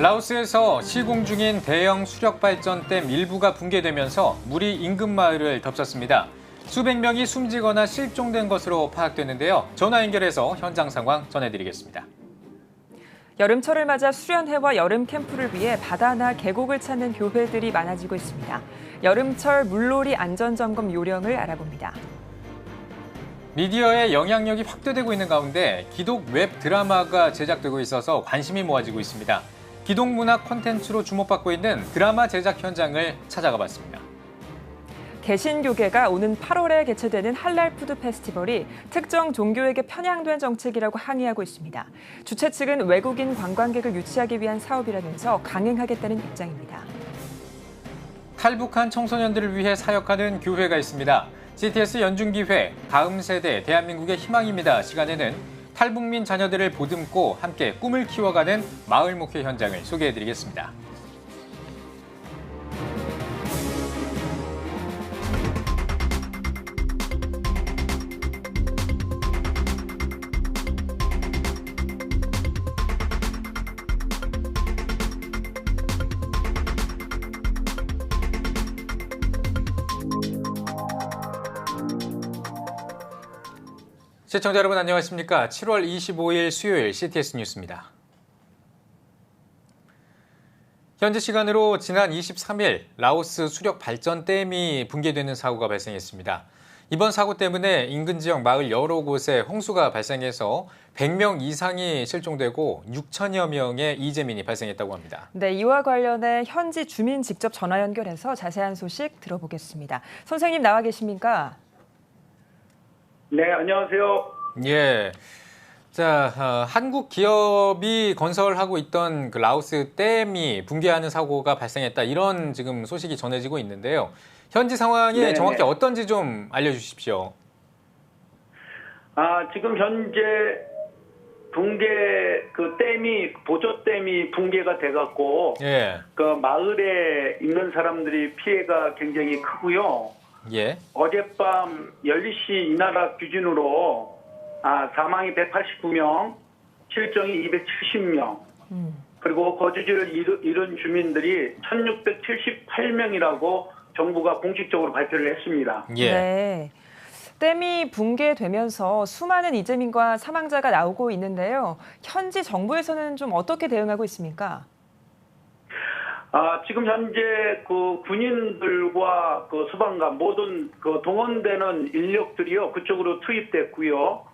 라오스에서 시공 중인 대형 수력발전댐 일부가 붕괴되면서 물이 인근 마을을 덮쳤습니다. 수백 명이 숨지거나 실종된 것으로 파악됐는데요. 전화 연결해서 현장 상황 전해드리겠습니다. 여름철을 맞아 수련회와 여름 캠프를 위해 바다나 계곡을 찾는 교회들이 많아지고 있습니다. 여름철 물놀이 안전점검 요령을 알아봅니다. 미디어의 영향력이 확대되고 있는 가운데 기독 웹 드라마가 제작되고 있어서 관심이 모아지고 있습니다. 기독 문화 콘텐츠로 주목받고 있는 드라마 제작 현장을 찾아가 봤습니다. 개신교계가 오는 8월에 개최되는 할랄 푸드 페스티벌이 특정 종교에게 편향된 정책이라고 항의하고 있습니다. 주최 측은 외국인 관광객을 유치하기 위한 사업이라면서 강행하겠다는 입장입니다. 탈북한 청소년들을 위해 사역하는 교회가 있습니다. CTS 연중기회 다음 세대 대한민국의 희망입니다. 시간에는 탈북민 자녀들을 보듬고 함께 꿈을 키워가는 마을 목회 현장을 소개해드리겠습니다. 시청자 여러분 안녕하십니까? 7월 25일 수요일 CTS 뉴스입니다. 현지 시간으로 지난 23일 라오스 수력 발전댐이 붕괴되는 사고가 발생했습니다. 이번 사고 때문에 인근 지역 마을 여러 곳에 홍수가 발생해서 100명 이상이 실종되고 6천여 명의 이재민이 발생했다고 합니다. 네, 이와 관련해 현지 주민 직접 전화 연결해서 자세한 소식 들어보겠습니다. 선생님 나와 계십니까? 네, 안녕하세요. 예. 자, 한국 기업이 건설하고 있던 그 라오스 댐이 붕괴하는 사고가 발생했다. 이런 지금 소식이 전해지고 있는데요. 현지 상황이 네네. 정확히 어떤지 좀 알려주십시오. 지금 현재 보조댐이 붕괴가 돼갖고, 예. 그 마을에 있는 사람들이 피해가 굉장히 크고요. 예. 어젯밤 10시 이 나라 기준으로 사망이 189명, 실종이 270명, 그리고 거주지를 잃은 주민들이 1678명이라고 정부가 공식적으로 발표를 했습니다. 예. 네. 댐이 붕괴되면서 수많은 이재민과 사망자가 나오고 있는데요. 현지 정부에서는 좀 어떻게 대응하고 있습니까? 지금 현재 그 군인들과 그 소방관 모든 그 동원되는 인력들이요 그쪽으로 투입됐고요.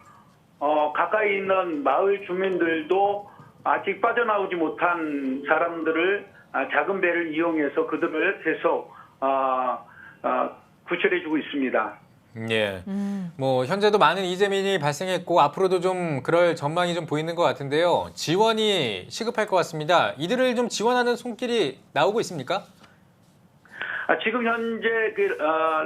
가까이 있는 마을 주민들도 아직 빠져나오지 못한 사람들을 작은 배를 이용해서 그들을 계속 구출해주고 있습니다. 예. 뭐 현재도 많은 이재민이 발생했고 앞으로도 좀 그럴 전망이 좀 보이는 것 같은데요. 지원이 시급할 것 같습니다. 이들을 좀 지원하는 손길이 나오고 있습니까? 지금 현재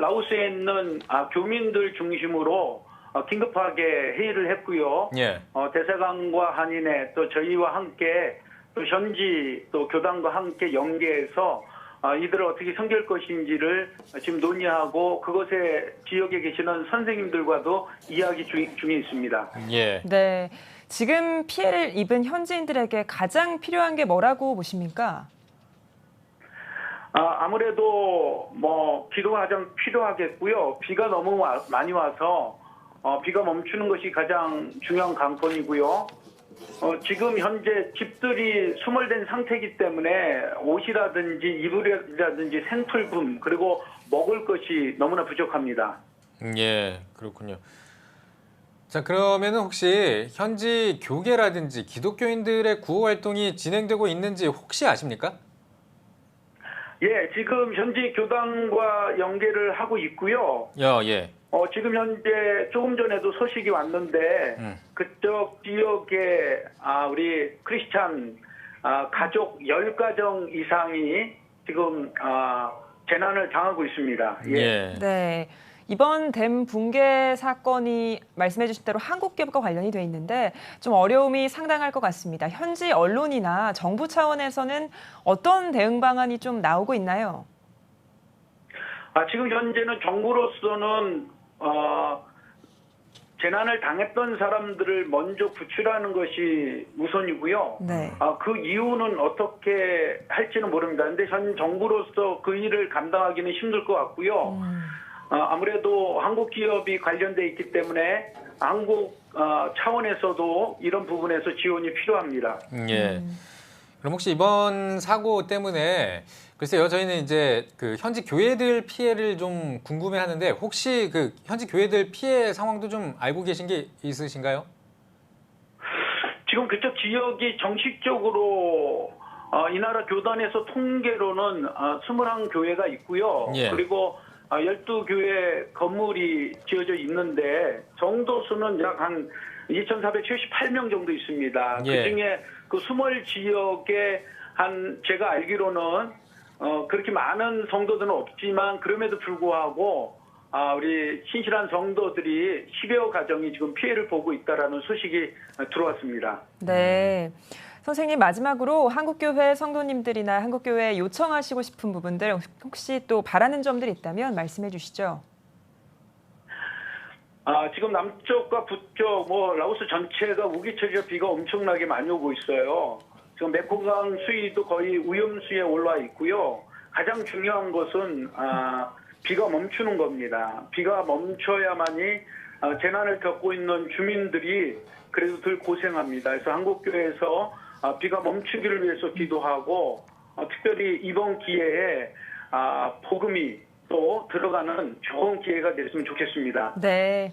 라오스에 있는 교민들 중심으로 긴급하게 회의를 했고요. 예. 대사관과 한인회 또 저희와 함께 또 현지 또 교단과 함께 연계해서 이들을 어떻게 섬길 것인지를 지금 논의하고 그것에 지역에 계시는 선생님들과도 이야기 중에 있습니다. 예. 네. 지금 피해를 입은 현지인들에게 가장 필요한 게 뭐라고 보십니까? 아무래도 기도가 가장 필요하겠고요. 비가 너무 많이 와서 비가 멈추는 것이 가장 중요한 관건이고요. 지금 현재 집들이 수몰된 상태이기 때문에 옷이라든지 이불이라든지 생필품 그리고 먹을 것이 너무나 부족합니다. 예, 그렇군요. 자, 그러면은 혹시 현지 교계라든지 기독교인들의 구호 활동이 진행되고 있는지 혹시 아십니까? 예, 지금 현지 교단과 연계를 하고 있고요. 예. 지금 현재 조금 전에도 소식이 왔는데 그쪽 지역에 우리 크리스찬 가족 10가정 이상이 지금 재난을 당하고 있습니다. 예. 네. 이번 댐 붕괴 사건이 말씀해 주신 대로 한국 기업과 관련이 돼 있는데 좀 어려움이 상당할 것 같습니다. 현지 언론이나 정부 차원에서는 어떤 대응 방안이 좀 나오고 있나요? 지금 현재는 정부로서는 재난을 당했던 사람들을 먼저 구출하는 것이 우선이고요. 네. 그 이유는 어떻게 할지는 모릅니다. 근데 현 정부로서 그 일을 감당하기는 힘들 것 같고요. 아무래도 한국 기업이 관련돼 있기 때문에 한국 차원에서도 이런 부분에서 지원이 필요합니다. 예. 그럼 혹시 이번 사고 때문에 글쎄요, 저희는 이제 그 현지 교회들 피해를 좀 궁금해하는데 혹시 그 현지 교회들 피해 상황도 좀 알고 계신 게 있으신가요? 지금 그쪽 지역이 정식적으로 이 나라 교단에서 통계로는 21교회가 있고요. 예. 그리고 12교회 건물이 지어져 있는데 정도 수는 약 한 2,478명 정도 있습니다. 예. 그중에 그 수몰 지역에 제가 알기로는 그렇게 많은 성도들은 없지만 그럼에도 불구하고 우리 신실한 성도들이 10여 가정이 지금 피해를 보고 있다라는 소식이 들어왔습니다. 네. 선생님, 마지막으로 한국교회 성도님들이나 한국교회에 요청하시고 싶은 부분들 혹시 또 바라는 점들이 있다면 말씀해 주시죠. 지금 남쪽과 북쪽, 라오스 전체가 우기처리로 비가 엄청나게 많이 오고 있어요. 지금 메콩강 수위도 거의 위험수위에 올라와 있고요. 가장 중요한 것은 비가 멈추는 겁니다. 비가 멈춰야만이 재난을 겪고 있는 주민들이 그래도 덜 고생합니다. 그래서 한국교회에서 비가 멈추기를 위해서 기도하고 특별히 이번 기회에 복음이 또 들어가는 좋은 기회가 됐으면 좋겠습니다. 네.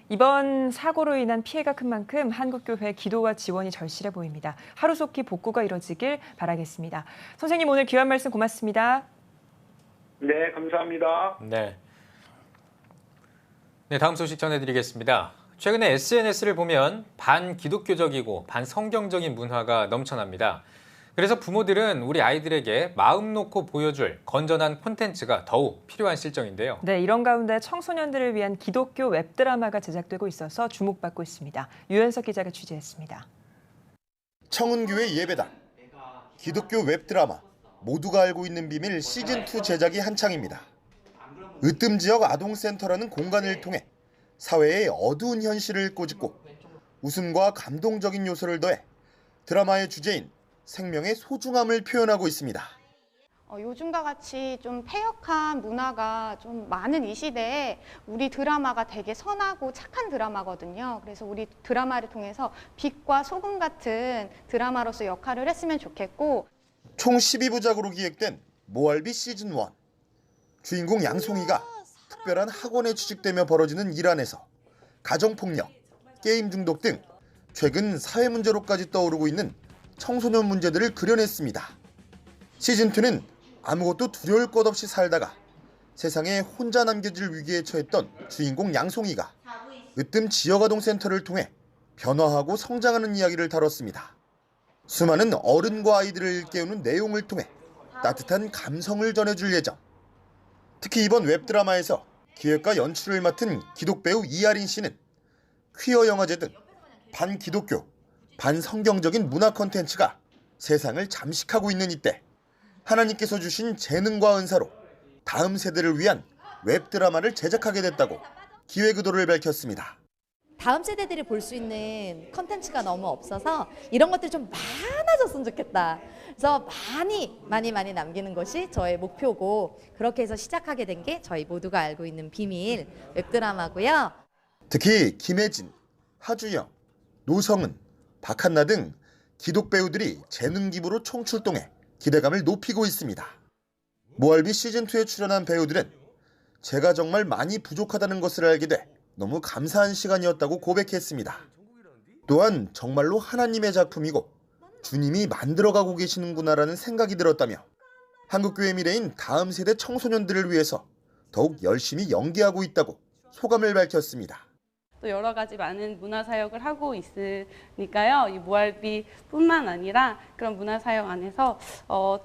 이번 사고로 인한 피해가 큰 만큼 한국교회 기도와 지원이 절실해 보입니다. 하루속히 복구가 이뤄지길 바라겠습니다. 선생님, 오늘 귀한 말씀 고맙습니다. 네, 감사합니다. 네. 네, 다음 소식 전해드리겠습니다. 최근에 SNS를 보면 반기독교적이고 반성경적인 문화가 넘쳐납니다. 그래서 부모들은 우리 아이들에게 마음 놓고 보여줄 건전한 콘텐츠가 더욱 필요한 실정인데요. 네, 이런 가운데 청소년들을 위한 기독교 웹드라마가 제작되고 있어서 주목받고 있습니다. 유현석 기자가 취재했습니다. 청운교회 예배당, 기독교 웹드라마, 모두가 알고 있는 비밀 시즌2 제작이 한창입니다. 으뜸 지역 아동센터라는 공간을 통해 사회의 어두운 현실을 꼬집고 웃음과 감동적인 요소를 더해 드라마의 주제인 생명의 소중함을 표현하고 있습니다. 요즘과 같이 좀 패역한 문화가 좀 많은 이 시대에 우리 드라마가 되게 선하고 착한 드라마거든요. 그래서 우리 드라마를 통해서 빛과 소금 같은 드라마로서 역할을 했으면 좋겠고, 총 12부작으로 기획된 모알비 시즌1. 주인공 양송이가 특별한 학원에 취직되며 벌어지는 일 안에서 가정폭력, 게임 중독 등 최근 사회 문제로까지 떠오르고 있는 청소년 문제들을 그려냈습니다. 시즌2는 아무것도 두려울 것 없이 살다가 세상에 혼자 남겨질 위기에 처했던 주인공 양송이가 으뜸 지역아동센터를 통해 변화하고 성장하는 이야기를 다뤘습니다. 수많은 어른과 아이들을 깨우는 내용을 통해 따뜻한 감성을 전해줄 예정. 특히 이번 웹드라마에서 기획과 연출을 맡은 기독배우 이아린 씨는 퀴어 영화제 등 반기독교, 반성경적인 문화 콘텐츠가 세상을 잠식하고 있는 이때 하나님께서 주신 재능과 은사로 다음 세대를 위한 웹드라마를 제작하게 됐다고 기획 의도를 밝혔습니다. 다음 세대들이 볼 수 있는 컨텐츠가 너무 없어서 이런 것들이 좀 많아졌으면 좋겠다. 그래서 많이 남기는 것이 저의 목표고, 그렇게 해서 시작하게 된 게 저희 모두가 알고 있는 비밀 웹드라마고요. 특히 김혜진, 하주영, 노성은, 박한나 등 기독 배우들이 재능 기부로 총출동해 기대감을 높이고 있습니다. 모알비 시즌2에 출연한 배우들은 제가 정말 많이 부족하다는 것을 알게 돼 너무 감사한 시간이었다고 고백했습니다. 또한 정말로 하나님의 작품이고 주님이 만들어가고 계시는구나라는 생각이 들었다며 한국교회 미래인 다음 세대 청소년들을 위해서 더욱 열심히 연기하고 있다고 소감을 밝혔습니다. 또 여러 가지 많은 문화사역을 하고 있으니까요. 이 모알비뿐만 아니라 그런 문화사역 안에서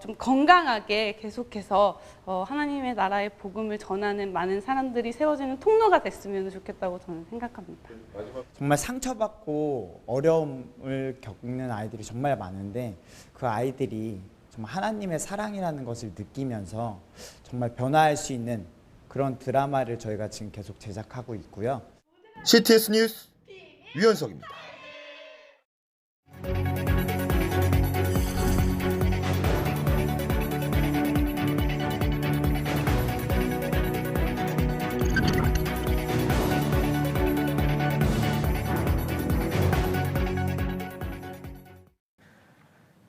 좀 건강하게 계속해서 하나님의 나라의 복음을 전하는 많은 사람들이 세워지는 통로가 됐으면 좋겠다고 저는 생각합니다. 정말 상처받고 어려움을 겪는 아이들이 정말 많은데, 그 아이들이 정말 하나님의 사랑이라는 것을 느끼면서 정말 변화할 수 있는 그런 드라마를 저희가 지금 계속 제작하고 있고요. CTS 뉴스 유현석입니다.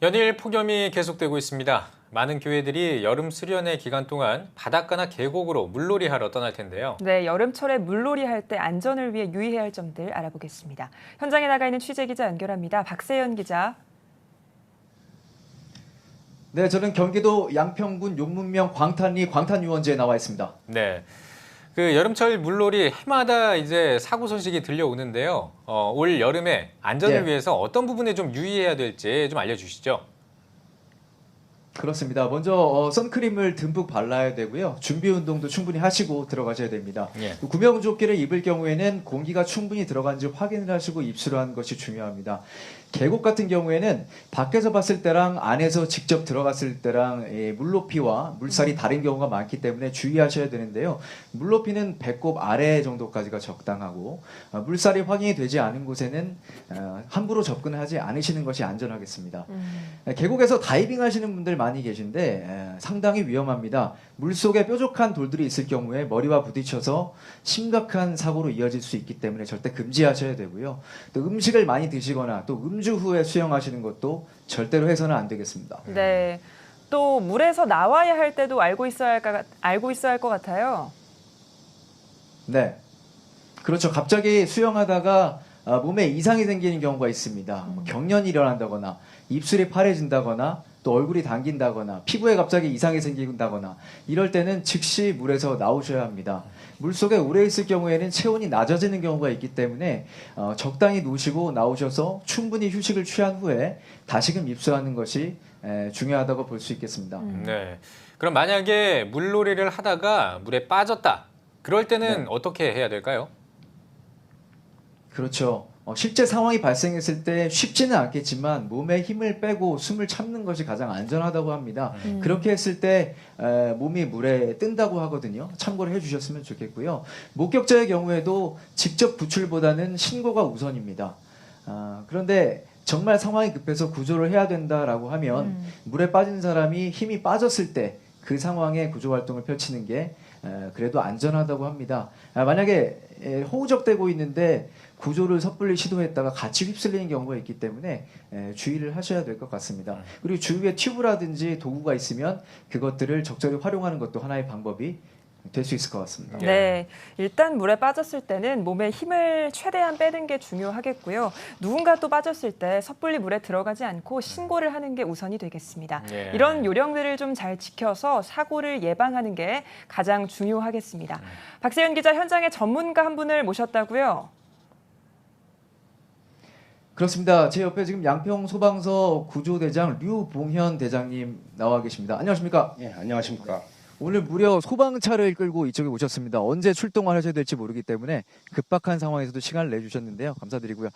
연일 폭염이 계속되고 있습니다. 많은 교회들이 여름 수련회 기간 동안 바닷가나 계곡으로 물놀이하러 떠날 텐데요. 네, 여름철에 물놀이 할 때 안전을 위해 유의해야 할 점들 알아보겠습니다. 현장에 나가 있는 취재기자 연결합니다. 박세연 기자. 네, 저는 경기도 양평군 용문면 광탄리 광탄유원지에 나와 있습니다. 네. 그 여름철 물놀이 해마다 이제 사고 소식이 들려오는데요. 올 여름에 안전을 위해서 어떤 부분에 좀 유의해야 될지 좀 알려주시죠. 그렇습니다. 먼저 선크림을 듬뿍 발라야 되고요. 준비 운동도 충분히 하시고 들어가셔야 됩니다. 예. 구명조끼를 입을 경우에는 공기가 충분히 들어간지 확인을 하시고 입수를 하는 것이 중요합니다. 계곡 같은 경우에는 밖에서 봤을 때랑 안에서 직접 들어갔을 때랑 물높이와 물살이 다른 경우가 많기 때문에 주의하셔야 되는데요. 물높이는 배꼽 아래 정도까지가 적당하고 물살이 확인이 되지 않은 곳에는 함부로 접근하지 않으시는 것이 안전하겠습니다. 계곡에서 다이빙 하시는 분들 많이 계신데 상당히 위험합니다. 물속에 뾰족한 돌들이 있을 경우에 머리와 부딪혀서 심각한 사고로 이어질 수 있기 때문에 절대 금지하셔야 되고요. 또 음식을 많이 드시거나 또 음주 후에 수영하시는 것도 절대로 해서는 안 되겠습니다. 네, 또 물에서 나와야 할 때도 알고 있어야 할 것 같아요. 네, 그렇죠. 갑자기 수영하다가 몸에 이상이 생기는 경우가 있습니다. 경련이 일어난다거나 입술이 파래진다거나 또 얼굴이 당긴다거나 피부에 갑자기 이상이 생긴다거나 이럴 때는 즉시 물에서 나오셔야 합니다. 물속에 오래 있을 경우에는 체온이 낮아지는 경우가 있기 때문에 적당히 누시고 나오셔서 충분히 휴식을 취한 후에 다시금 입수하는 것이 중요하다고 볼 수 있겠습니다. 네. 그럼 만약에 물놀이를 하다가 물에 빠졌다. 그럴 때는 네. 어떻게 해야 될까요? 그렇죠. 실제 상황이 발생했을 때 쉽지는 않겠지만 몸에 힘을 빼고 숨을 참는 것이 가장 안전하다고 합니다. 그렇게 했을 때 몸이 물에 뜬다고 하거든요. 참고를 해주셨으면 좋겠고요. 목격자의 경우에도 직접 구출보다는 신고가 우선입니다. 그런데 정말 상황이 급해서 구조를 해야 된다라고 하면 물에 빠진 사람이 힘이 빠졌을 때 그 상황에 구조 활동을 펼치는 게 그래도 안전하다고 합니다. 만약에 호우적대고 있는데 구조를 섣불리 시도했다가 같이 휩쓸리는 경우가 있기 때문에 주의를 하셔야 될 것 같습니다. 그리고 주위에 튜브라든지 도구가 있으면 그것들을 적절히 활용하는 것도 하나의 방법이 될 수 있을 것 같습니다. 네, 일단 물에 빠졌을 때는 몸에 힘을 최대한 빼는 게 중요하겠고요. 누군가 또 빠졌을 때 섣불리 물에 들어가지 않고 신고를 하는 게 우선이 되겠습니다. 예. 이런 요령들을 좀 잘 지켜서 사고를 예방하는 게 가장 중요하겠습니다. 박세연 기자, 현장에 전문가 한 분을 모셨다고요? 그렇습니다. 제 옆에 지금 양평소방서 구조대장 류봉현 대장님 나와 계십니다. 안녕하십니까? 예, 안녕하십니까. 오늘 무려 소방차를 끌고 이쪽에 오셨습니다. 언제 출동을 하셔야 될지 모르기 때문에 급박한 상황에서도 시간을 내주셨는데요. 감사드리고요.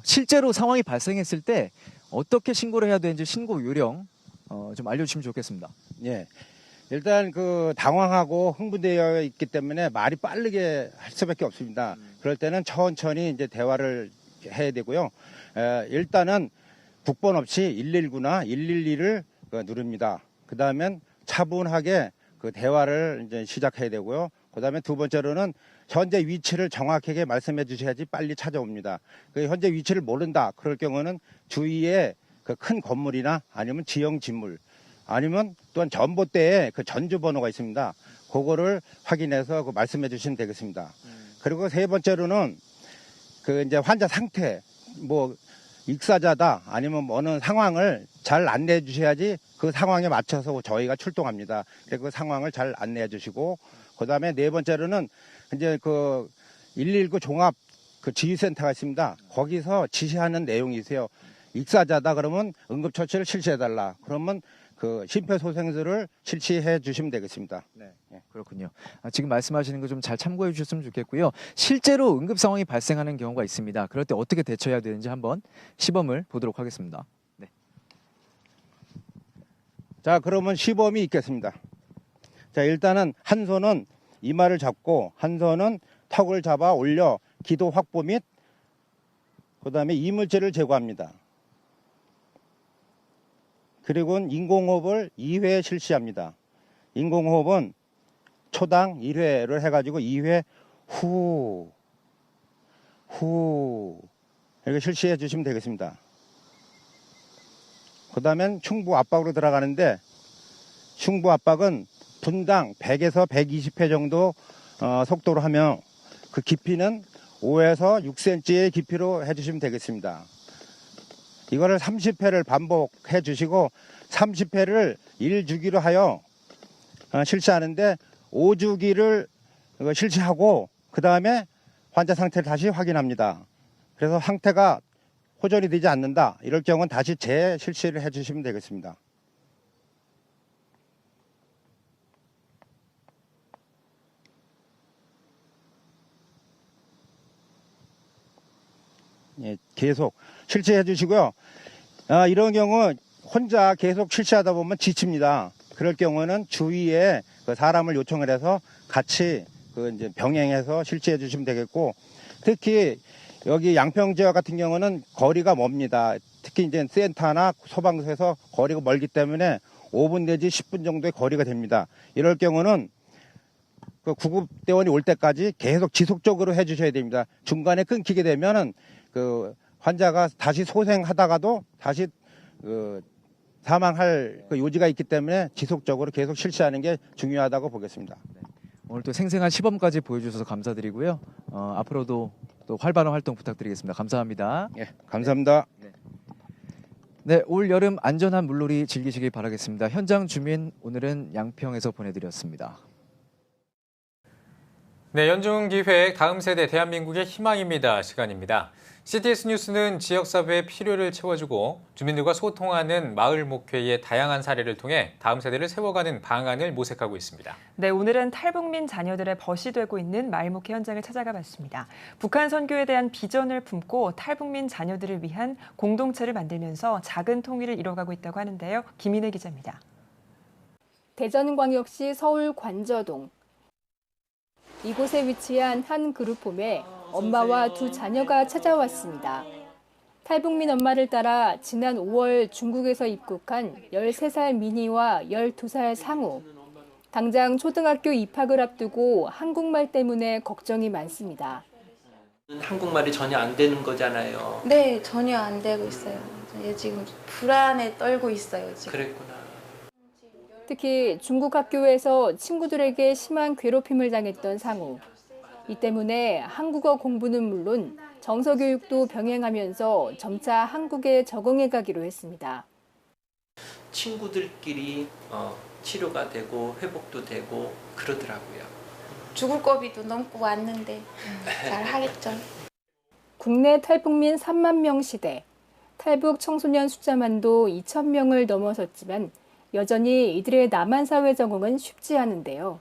실제로 상황이 발생했을 때 어떻게 신고를 해야 되는지 신고 요령 좀 알려주시면 좋겠습니다. 예. 일단 당황하고 흥분되어 있기 때문에 말이 빠르게 할 수밖에 없습니다. 그럴 때는 천천히 이제 대화를 해야 되고요. 일단은 국번 없이 119나 112를 누릅니다. 그 다음엔 차분하게 그 대화를 이제 시작해야 되고요. 그 다음에 두 번째로는 현재 위치를 정확하게 말씀해 주셔야지 빨리 찾아옵니다. 그 현재 위치를 모른다. 그럴 경우는 주위에 그 큰 건물이나 아니면 지형 진물 아니면 또한 전봇대에 그 전주 번호가 있습니다. 그거를 확인해서 말씀해 주시면 되겠습니다. 그리고 세 번째로는 그 이제 환자 상태, 익사자다 아니면 어느 상황을 잘 안내해 주셔야지 그 상황에 맞춰서 저희가 출동합니다. 그 상황을 잘 안내해 주시고, 그 다음에 네 번째로는 이제 119 종합 지휘센터가 있습니다. 거기서 지시하는 내용이 있어요. 익사자다 그러면 응급처치를 실시해달라. 그러면 심폐소생술을 실시해 주시면 되겠습니다. 네, 그렇군요. 지금 말씀하시는 거 좀 잘 참고해 주셨으면 좋겠고요. 실제로 응급 상황이 발생하는 경우가 있습니다. 그럴 때 어떻게 대처해야 되는지 한번 시범을 보도록 하겠습니다. 네. 자, 그러면 시범이 있겠습니다. 자, 일단은 한 손은 이마를 잡고 한 손은 턱을 잡아 올려 기도 확보 및 그다음에 이물질을 제거합니다. 그리고 인공호흡을 2회 실시합니다. 인공호흡은 초당 1회를 해가지고 2회 후 이렇게 실시해 주시면 되겠습니다. 그 다음엔 충부 압박으로 들어가는데 충부 압박은 분당 100에서 120회 정도 속도로 하며 그 깊이는 5에서 6cm의 깊이로 해주시면 되겠습니다. 이거를 30회를 반복해 주시고 30회를 1주기로 하여 실시하는데 5주기를 실시하고 그 다음에 환자 상태를 다시 확인합니다. 그래서 상태가 호전이 되지 않는다. 이럴 경우는 다시 재실시를 해주시면 되겠습니다. 예, 계속 실시해 주시고요. 이런 경우 혼자 계속 실시하다 보면 지칩니다. 그럴 경우는 주위에 그 사람을 요청을 해서 같이 이제 병행해서 실시해 주시면 되겠고, 특히 여기 양평 지역 같은 경우는 거리가 멉니다. 특히 이제 센터나 소방서에서 거리가 멀기 때문에 5분 내지 10분 정도의 거리가 됩니다. 이럴 경우는 그 구급대원이 올 때까지 계속 지속적으로 해주셔야 됩니다. 중간에 끊기게 되면은 그 환자가 다시 소생하다가도 다시 사망할 그 요지가 있기 때문에 지속적으로 계속 실시하는 게 중요하다고 보겠습니다. 오늘 또 생생한 시범까지 보여주셔서 감사드리고요. 앞으로도 또 활발한 활동 부탁드리겠습니다. 감사합니다. 예, 감사합니다. 네, 올 여름 안전한 물놀이 즐기시길 바라겠습니다. 현장 주민 오늘은 양평에서 보내드렸습니다. 네, 연중기획 다음 세대 대한민국의 희망입니다. 시간입니다. CTS 뉴스는 지역사회의 필요를 채워주고 주민들과 소통하는 마을 목회의 다양한 사례를 통해 다음 세대를 세워가는 방안을 모색하고 있습니다. 네, 오늘은 탈북민 자녀들의 벗이 되고 있는 마을 목회 현장을 찾아가 봤습니다. 북한 선교에 대한 비전을 품고 탈북민 자녀들을 위한 공동체를 만들면서 작은 통일을 이뤄가고 있다고 하는데요. 김인혜 기자입니다. 대전광역시 서울 관저동. 이곳에 위치한 한 그룹홈에 엄마와 두 자녀가 찾아왔습니다. 탈북민 엄마를 따라 지난 5월 중국에서 입국한 13살 미니와 12살 상우. 당장 초등학교 입학을 앞두고 한국말 때문에 걱정이 많습니다. 한국말이 전혀 안 되는 거잖아요. 네, 전혀 안 되고 있어요. 얘 지금 불안에 떨고 있어요. 지금. 그랬구나. 특히 중국 학교에서 친구들에게 심한 괴롭힘을 당했던 상우. 이 때문에 한국어 공부는 물론 정서 교육도 병행하면서 점차 한국에 적응해 가기로 했습니다. 친구들끼리 치료가 되고 회복도 되고 그러더라고요. 죽을 고비도 넘고 왔는데 잘 하겠죠. 국내 탈북민 3만 명 시대. 탈북 청소년 숫자만도 2천 명을 넘어섰지만 여전히 이들의 남한 사회 적응은 쉽지 않은데요.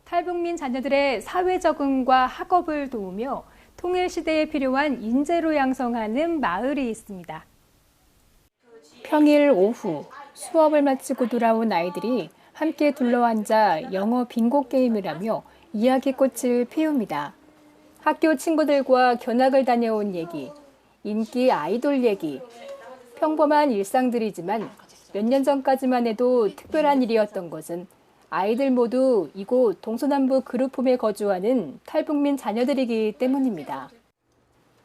탈북민 자녀들의 사회 적응과 학업을 도우며 통일 시대에 필요한 인재로 양성하는 마을이 있습니다. 평일 오후 수업을 마치고 돌아온 아이들이 함께 둘러앉아 영어 빙고 게임을 하며 이야기꽃을 피웁니다. 학교 친구들과 견학을 다녀온 얘기, 인기 아이돌 얘기, 평범한 일상들이지만 몇 년 전까지만 해도 특별한 일이었던 것은 아이들 모두 이곳 동서남북 그룹홈에 거주하는 탈북민 자녀들이기 때문입니다.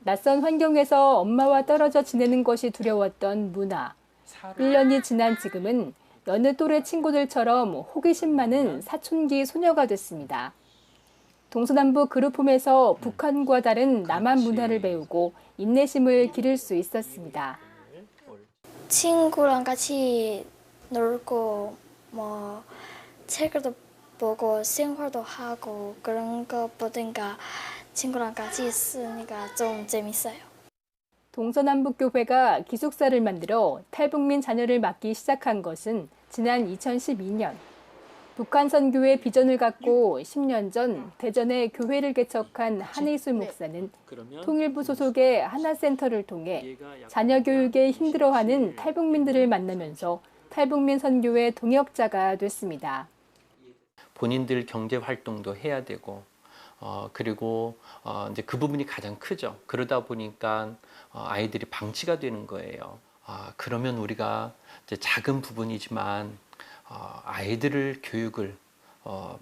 낯선 환경에서 엄마와 떨어져 지내는 것이 두려웠던 문화. 1년이 지난 지금은 여느 또래 친구들처럼 호기심 많은 사춘기 소녀가 됐습니다. 동서남북 그룹홈에서 북한과 다른 남한 문화를 배우고 인내심을 기를 수 있었습니다. 친구랑 같이 놀고 책을 보고 생활도 하고 그런 것보다가 친구랑 같이 있으니까 좀 재밌어요. 동서남북교회가 기숙사를 만들어 탈북민 자녀를 맡기 시작한 것은 지난 2012년. 북한 선교의 비전을 갖고 10년 전 대전에 교회를 개척한 한의술 목사는 통일부 소속의 하나센터를 통해 자녀 교육에 힘들어하는 탈북민들을 만나면서 탈북민 선교의 동역자가 됐습니다. 본인들 경제 활동도 해야 되고 그리고 이제 그 부분이 가장 크죠. 그러다 보니까 아이들이 방치가 되는 거예요. 그러면 우리가 이제 작은 부분이지만 아이들을 교육을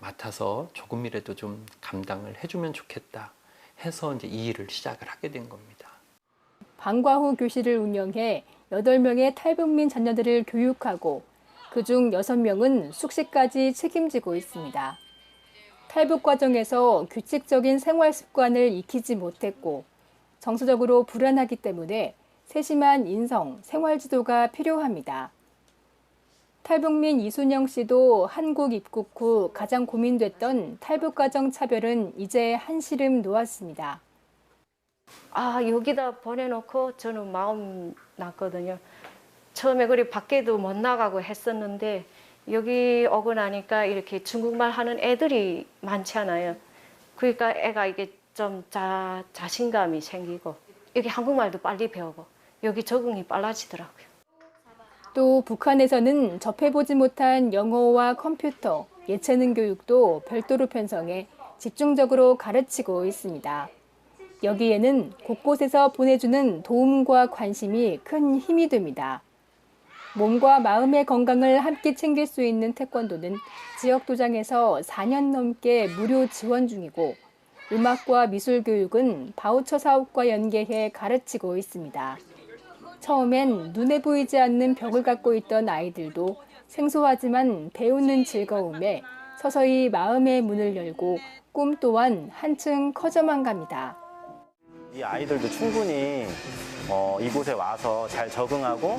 맡아서 조금이라도 좀 감당을 해주면 좋겠다 해서 이제 이 일을 시작을 하게 된 겁니다. 방과 후 교실을 운영해 8명의 탈북민 자녀들을 교육하고 그중 6명은 숙식까지 책임지고 있습니다. 탈북 과정에서 규칙적인 생활 습관을 익히지 못했고 정서적으로 불안하기 때문에 세심한 인성, 생활 지도가 필요합니다. 탈북민 이순영 씨도 한국 입국 후 가장 고민됐던 탈북 가정 차별은 이제 한시름 놓았습니다. 여기다 보내놓고 저는 마음 났거든요. 처음에 그리 밖에도 못 나가고 했었는데 여기 오고 나니까 이렇게 중국말 하는 애들이 많지 않아요. 그러니까 애가 이게 좀 자신감이 생기고 여기 한국말도 빨리 배우고 여기 적응이 빨라지더라고요. 또 북한에서는 접해보지 못한 영어와 컴퓨터, 예체능 교육도 별도로 편성해 집중적으로 가르치고 있습니다. 여기에는 곳곳에서 보내주는 도움과 관심이 큰 힘이 됩니다. 몸과 마음의 건강을 함께 챙길 수 있는 태권도는 지역도장에서 4년 넘게 무료 지원 중이고 음악과 미술 교육은 바우처 사업과 연계해 가르치고 있습니다. 처음엔 눈에 보이지 않는 벽을 갖고 있던 아이들도 생소하지만 배우는 즐거움에 서서히 마음의 문을 열고 꿈 또한 한층 커져만 갑니다. 이 아이들도 충분히 이곳에 와서 잘 적응하고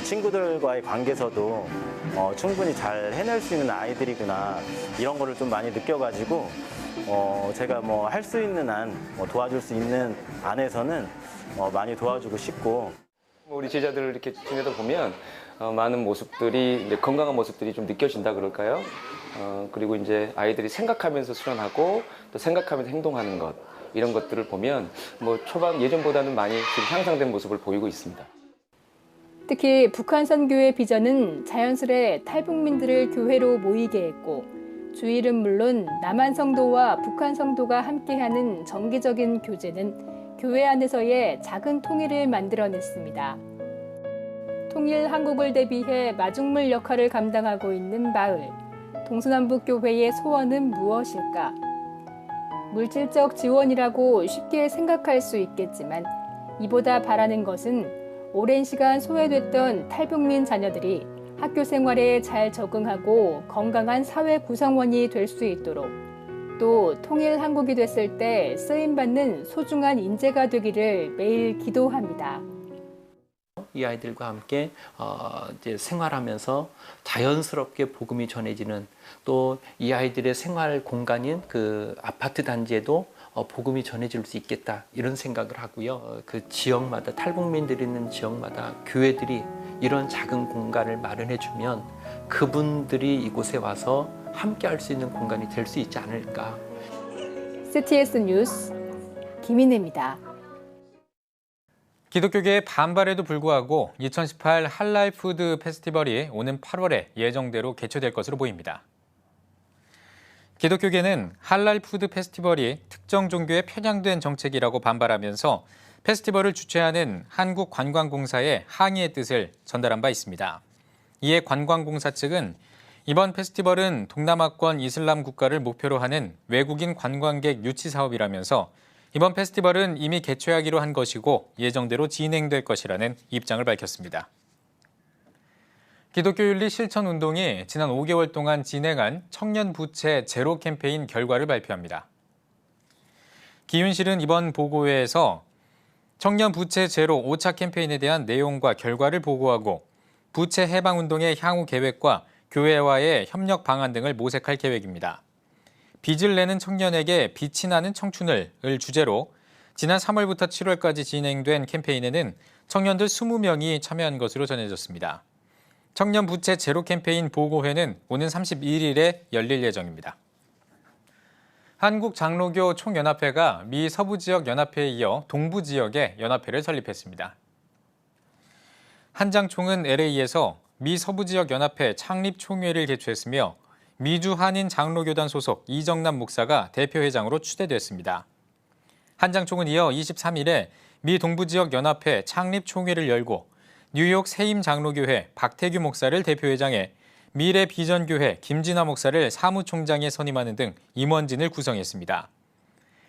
친구들과의 관계에서도 충분히 잘 해낼 수 있는 아이들이구나 이런 거를 좀 많이 느껴가지고 제가 뭐 할 수 있는 한 도와줄 수 있는 안에서는 많이 도와주고 싶고 우리 제자들을 이렇게 지내다 보면 많은 모습들이 이제 건강한 모습들이 좀 느껴진다 그럴까요? 그리고 이제 아이들이 생각하면서 수련하고 또 생각하면서 행동하는 것 이런 것들을 보면 뭐 초반 예전보다는 많이 지금 향상된 모습을 보이고 있습니다. 특히 북한 선교의 비전은 자연스레 탈북민들을 교회로 모이게 했고 주일은 물론 남한 성도와 북한 성도가 함께하는 정기적인 교제는 교회 안에서의 작은 통일을 만들어냈습니다. 통일 한국을 대비해 마중물 역할을 감당하고 있는 마을. 동서남북교회의 소원은 무엇일까? 물질적 지원이라고 쉽게 생각할 수 있겠지만 이보다 바라는 것은 오랜 시간 소외됐던 탈북민 자녀들이 학교 생활에 잘 적응하고 건강한 사회 구성원이 될 수 있도록 또 통일 한국이 됐을 때 쓰임받는 소중한 인재가 되기를 매일 기도합니다. 이 아이들과 함께 이제 생활하면서 자연스럽게 복음이 전해지는 또 이 아이들의 생활 공간인 그 아파트 단지에도 복음이 전해질 수 있겠다 이런 생각을 하고요. 그 지역마다 탈북민들이 있는 지역마다 교회들이 이런 작은 공간을 마련해주면 그분들이 이곳에 와서 함께 할 수 있는 공간이 될 수 있지 않을까. CTS 뉴스 김인혜입니다. 기독교계의 반발에도 불구하고 2018 할랄 푸드 페스티벌이 오는 8월에 예정대로 개최될 것으로 보입니다. 기독교계는 할랄 푸드 페스티벌이 특정 종교에 편향된 정책이라고 반발하면서 페스티벌을 주최하는 한국관광공사에 항의의 뜻을 전달한 바 있습니다. 이에 관광공사 측은 이번 페스티벌은 동남아권 이슬람 국가를 목표로 하는 외국인 관광객 유치 사업이라면서 이번 페스티벌은 이미 개최하기로 한 것이고 예정대로 진행될 것이라는 입장을 밝혔습니다. 기독교윤리 실천운동이 지난 5개월 동안 진행한 청년 부채 제로 캠페인 결과를 발표합니다. 기윤실은 이번 보고회에서 청년 부채 제로 5차 캠페인에 대한 내용과 결과를 보고하고 부채 해방 운동의 향후 계획과 교회와의 협력 방안 등을 모색할 계획입니다. 빚을 내는 청년에게 빛이 나는 청춘을 주제로 지난 3월부터 7월까지 진행된 캠페인에는 청년들 20명이 참여한 것으로 전해졌습니다. 청년 부채 제로 캠페인 보고회는 오는 31일에 열릴 예정입니다. 한국장로교 총연합회가 미 서부지역 연합회에 이어 동부지역에 연합회를 설립했습니다. 한장총은 LA에서 미 서부지역 연합회 창립 총회를 개최했으며 미주 한인 장로교단 소속 이정남 목사가 대표회장으로 추대됐습니다. 한장총은 이어 23일에 미 동부지역 연합회 창립 총회를 열고 뉴욕 세임 장로교회 박태규 목사를 대표회장에 미래 비전교회 김진화 목사를 사무총장에 선임하는 등 임원진을 구성했습니다.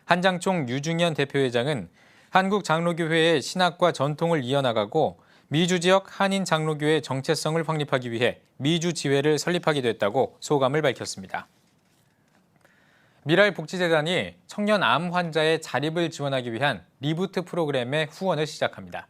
한장총 유중현 대표회장은 한국 장로교회의 신학과 전통을 이어나가고 미주 지역 한인 장로교회 정체성을 확립하기 위해 미주지회를 설립하게 됐다고 소감을 밝혔습니다. 미랄복지재단이 청년 암 환자의 자립을 지원하기 위한 리부트 프로그램의 후원을 시작합니다.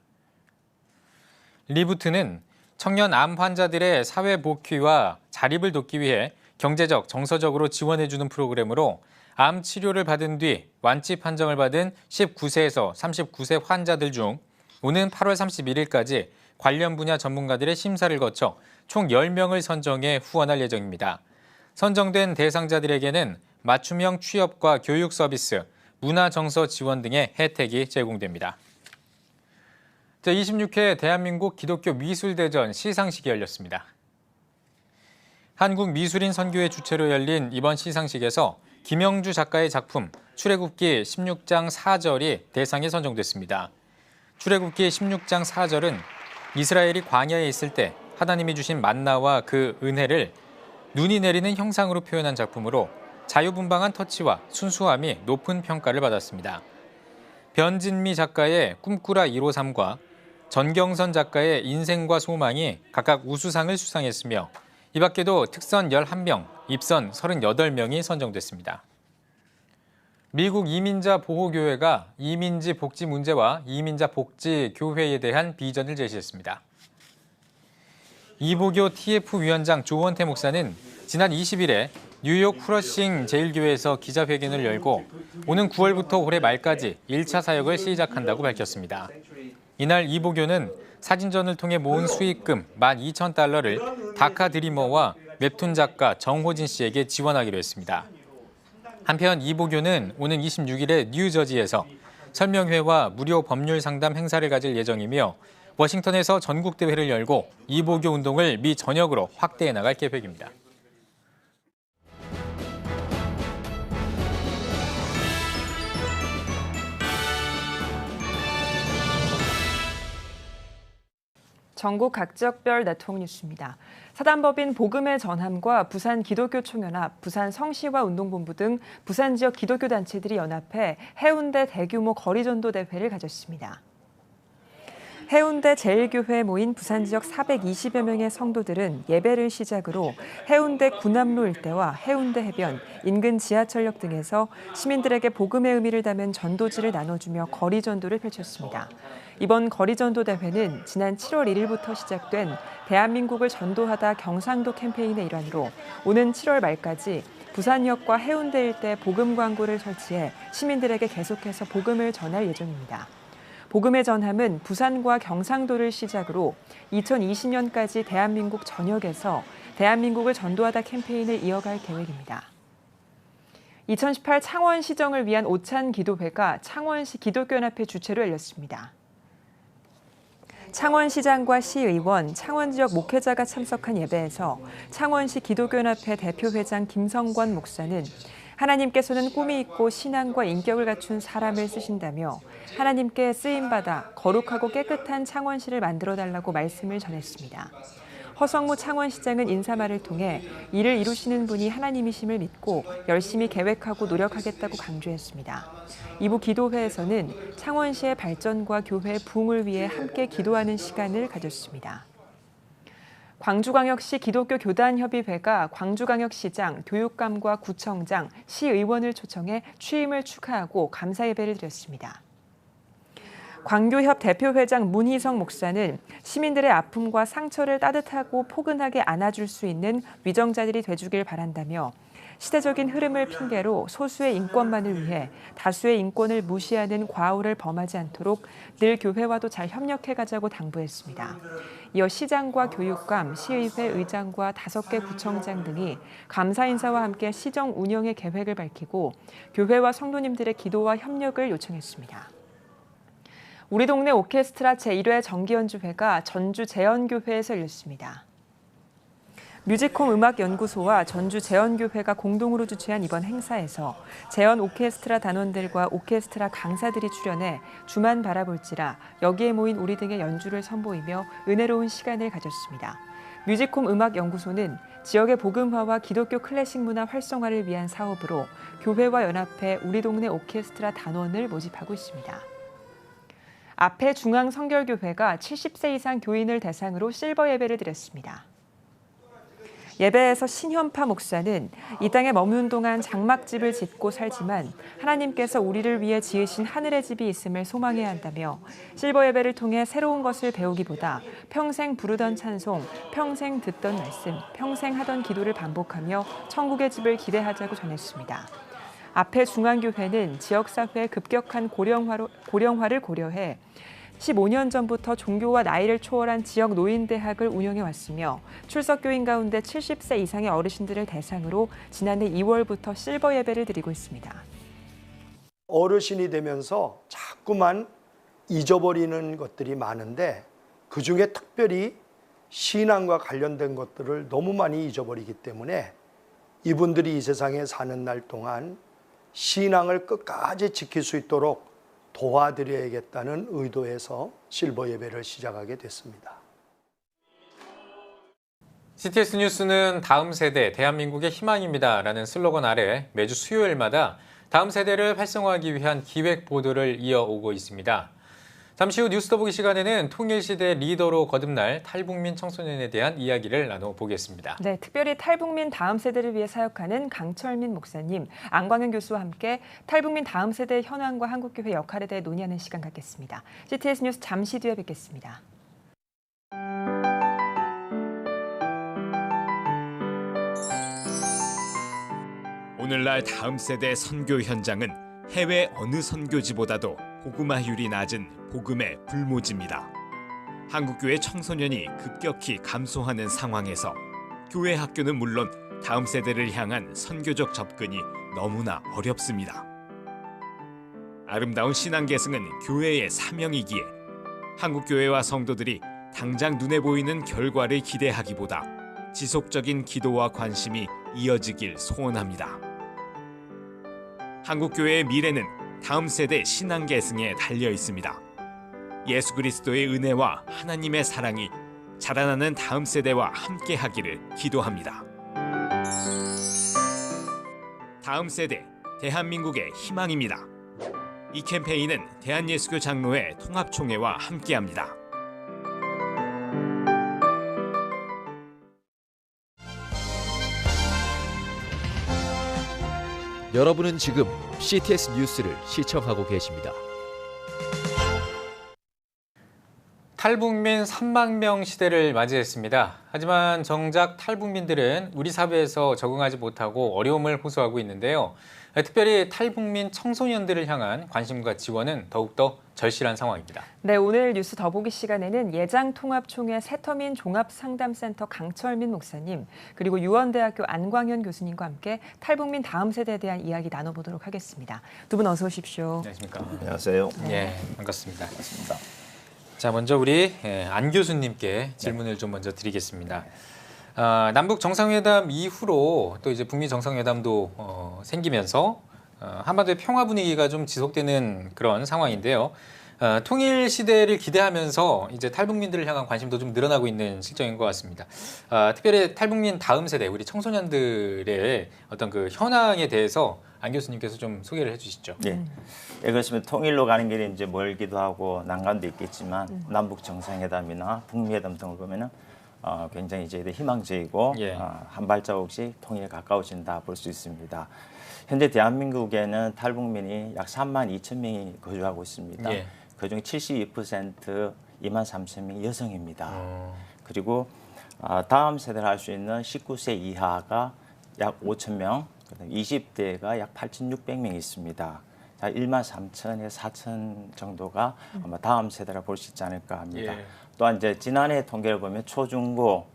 리부트는 청년 암 환자들의 사회 복귀와 자립을 돕기 위해 경제적, 정서적으로 지원해주는 프로그램으로 암 치료를 받은 뒤 완치 판정을 받은 19세에서 39세 환자들 중 오는 8월 31일까지 관련 분야 전문가들의 심사를 거쳐 총 10명을 선정해 후원할 예정입니다. 선정된 대상자들에게는 맞춤형 취업과 교육 서비스, 문화정서 지원 등의 혜택이 제공됩니다. 제26회 대한민국 기독교 미술대전 시상식이 열렸습니다. 한국미술인 선교회 주최로 열린 이번 시상식에서 김영주 작가의 작품 출애굽기 16장 4절이 대상에 선정됐습니다. 출애굽기 16장 4절은 이스라엘이 광야에 있을 때 하나님이 주신 만나와 그 은혜를 눈이 내리는 형상으로 표현한 작품으로 자유분방한 터치와 순수함이 높은 평가를 받았습니다. 변진미 작가의 꿈꾸라 153과 전경선 작가의 인생과 소망이 각각 우수상을 수상했으며 이 밖에도 특선 11명, 입선 38명이 선정됐습니다. 미국 이민자 보호교회가 이민지 복지 문제와 이민자 복지 교회에 대한 비전을 제시했습니다. 이보교 TF 위원장 조원태 목사는 지난 20일에 뉴욕 후러싱 제일교회에서 기자회견을 열고 오는 9월부터 올해 말까지 1차 사역을 시작한다고 밝혔습니다. 이날 이보교는 사진전을 통해 모은 수익금 12,000달러를 다카 드리머와 웹툰 작가 정호진 씨에게 지원하기로 했습니다. 한편 이보교는 오는 26일에 뉴저지에서 설명회와 무료 법률 상담 행사를 가질 예정이며 워싱턴에서 전국대회를 열고 이보교 운동을 미 전역으로 확대해 나갈 계획입니다. 전국 각 지역별 네트워크 뉴스입니다. 사단법인 복음의 전함과 부산 기독교총연합, 부산 성시화 운동본부 등 부산 지역 기독교 단체들이 연합해 해운대 대규모 거리전도 대회를 가졌습니다. 해운대 제일교회에 모인 부산 지역 420여 명의 성도들은 예배를 시작으로 해운대 군함로 일대와 해운대 해변, 인근 지하철역 등에서 시민들에게 복음의 의미를 담은 전도지를 나눠주며 거리전도를 펼쳤습니다. 이번 거리전도 대회는 지난 7월 1일부터 시작된 대한민국을 전도하다 경상도 캠페인의 일환으로 오는 7월 말까지 부산역과 해운대 일대 복음 광고를 설치해 시민들에게 계속해서 복음을 전할 예정입니다. 복음의 전함은 부산과 경상도를 시작으로 2020년까지 대한민국 전역에서 대한민국을 전도하다 캠페인을 이어갈 계획입니다. 2018 창원시정을 위한 오찬 기도회가 창원시 기독교연합회 주최로 열렸습니다. 창원시장과 시의원, 창원지역 목회자가 참석한 예배에서 창원시 기독교연합회 대표회장 김성권 목사는 하나님께서는 꿈이 있고 신앙과 인격을 갖춘 사람을 쓰신다며 하나님께 쓰임받아 거룩하고 깨끗한 창원시를 만들어달라고 말씀을 전했습니다. 허성무 창원시장은 인사말을 통해 이를 이루시는 분이 하나님이심을 믿고 열심히 계획하고 노력하겠다고 강조했습니다. 이후 기도회에서는 창원시의 발전과 교회 부흥을 위해 함께 기도하는 시간을 가졌습니다. 광주광역시 기독교교단협의회가 광주광역시장, 교육감과 구청장, 시의원을 초청해 취임을 축하하고 감사 예배를 드렸습니다. 광교협 대표회장 문희성 목사는 시민들의 아픔과 상처를 따뜻하고 포근하게 안아줄 수 있는 위정자들이 돼주길 바란다며 시대적인 흐름을 핑계로 소수의 인권만을 위해 다수의 인권을 무시하는 과오를 범하지 않도록 늘 교회와도 잘 협력해가자고 당부했습니다. 이어 시장과 교육감, 시의회 의장과 5개 구청장 등이 감사 인사와 함께 시정 운영의 계획을 밝히고 교회와 성도님들의 기도와 협력을 요청했습니다. 우리 동네 오케스트라 제1회 정기연주회가 전주 재연교회에서 열렸습니다. 뮤지콤 음악연구소와 전주재연교회가 공동으로 주최한 이번 행사에서 재연 오케스트라 단원들과 오케스트라 강사들이 출연해 주만 바라볼지라 여기에 모인 우리 등의 연주를 선보이며 은혜로운 시간을 가졌습니다. 뮤지콤 음악연구소는 지역의 복음화와 기독교 클래식 문화 활성화를 위한 사업으로 교회와 연합해 우리 동네 오케스트라 단원을 모집하고 있습니다. 앞에 중앙성결교회가 70세 이상 교인을 대상으로 실버 예배를 드렸습니다. 예배에서 신현파 목사는 이 땅에 머무는 동안 장막집을 짓고 살지만 하나님께서 우리를 위해 지으신 하늘의 집이 있음을 소망해야 한다며 실버 예배를 통해 새로운 것을 배우기보다 평생 부르던 찬송, 평생 듣던 말씀, 평생 하던 기도를 반복하며 천국의 집을 기대하자고 전했습니다. 앞에 중앙교회는 지역사회의 급격한 고령화를 고려해 15년 전부터 종교와 나이를 초월한 지역 노인대학을 운영해 왔으며 출석교인 가운데 70세 이상의 어르신들을 대상으로 지난해 2월부터 실버 예배를 드리고 있습니다. 어르신이 되면서 자꾸만 잊어버리는 것들이 많은데 그중에 특별히 신앙과 관련된 것들을 너무 많이 잊어버리기 때문에 이분들이 이 세상에 사는 날 동안 신앙을 끝까지 지킬 수 있도록 도와드려야겠다는 의도에서 실버 예배를 시작하게 됐습니다. CTS 뉴스는 다음 세대 대한민국의 희망입니다라는 슬로건 아래 매주 수요일마다 다음 세대를 활성화하기 위한 기획 보도를 이어오고 있습니다. 잠시 후 뉴스 더 보기 시간에는 통일시대 리더로 거듭날 탈북민 청소년에 대한 이야기를 나눠보겠습니다. 네, 특별히 탈북민 다음 세대를 위해 사역하는 강철민 목사님, 안광현 교수와 함께 탈북민 다음 세대의 현황과 한국교회 역할에 대해 논의하는 시간 갖겠습니다. CTS 뉴스 잠시 뒤에 뵙겠습니다. 오늘날 다음 세대 선교 현장은 해외 어느 선교지보다도 복음화율이 낮은 복음의 불모지입니다. 한국교회 청소년이 급격히 감소하는 상황에서 교회 학교는 물론 다음 세대를 향한 선교적 접근이 너무나 어렵습니다. 아름다운 신앙 계승은 교회의 사명이기에 한국교회와 성도들이 당장 눈에 보이는 결과를 기대하기보다 지속적인 기도와 관심이 이어지길 소원합니다. 한국교회의 미래는 다음 세대 신앙 계승에 달려 있습니다. 예수 그리스도의 은혜와 하나님의 사랑이 자라나는 다음 세대와 함께 하기를 기도합니다. 다음 세대, 대한민국의 희망입니다. 이 캠페인은 대한예수교 장로회 통합총회와 함께합니다. 여러분은 지금 CTS 뉴스를 시청하고 계십니다. 탈북민 3만 명 시대를 맞이했습니다. 하지만 정작 탈북민들은 우리 사회에서 적응하지 못하고 어려움을 호소하고 있는데요. 특별히 탈북민 청소년들을 향한 관심과 지원은 더욱더 절실한 상황입니다. 네, 오늘 뉴스 더 보기 시간에는 예장통합총회 새터민 종합상담센터 강철민 목사님, 그리고 유원대학교 안광현 교수님과 함께 탈북민 다음 세대에 대한 이야기 나눠보도록 하겠습니다. 두 분 어서 오십시오. 안녕하십니까. 안녕하세요. 네, 반갑습니다. 자, 먼저 우리 안 교수님께 질문을 좀 먼저 드리겠습니다. 남북 정상회담 이후로 또 이제 북미 정상회담도 생기면서 한반도의 평화 분위기가 좀 지속되는 그런 상황인데요. 통일 시대를 기대하면서 이제 탈북민들을 향한 관심도 좀 늘어나고 있는 실정인 것 같습니다. 특별히 탈북민 다음 세대, 우리 청소년들의 어떤 그 현황에 대해서 안 교수님께서 좀 소개를 해주시죠. 예. 예, 그렇습니다. 통일로 가는 길이 이제 멀기도 하고 난관도 있겠지만 남북 정상회담이나 북미 회담 등을 보면은 굉장히 저희들 희망적이고 한 발자국씩 통일에 가까워진다 볼 수 있습니다. 현재 대한민국에는 탈북민이 약 3만 2천 명이 거주하고 있습니다. 예. 그중 72% 2만 3천 명이 여성입니다. 그리고 다음 세대를 할 수 있는 19세 이하가 약 5천 명, 20대가 약 8,600명 있습니다. 1만 3천에서 4천 정도가 아마 다음 세대라 볼 수 있지 않을까 합니다. 예. 또한 이제 지난해 통계를 보면 초중고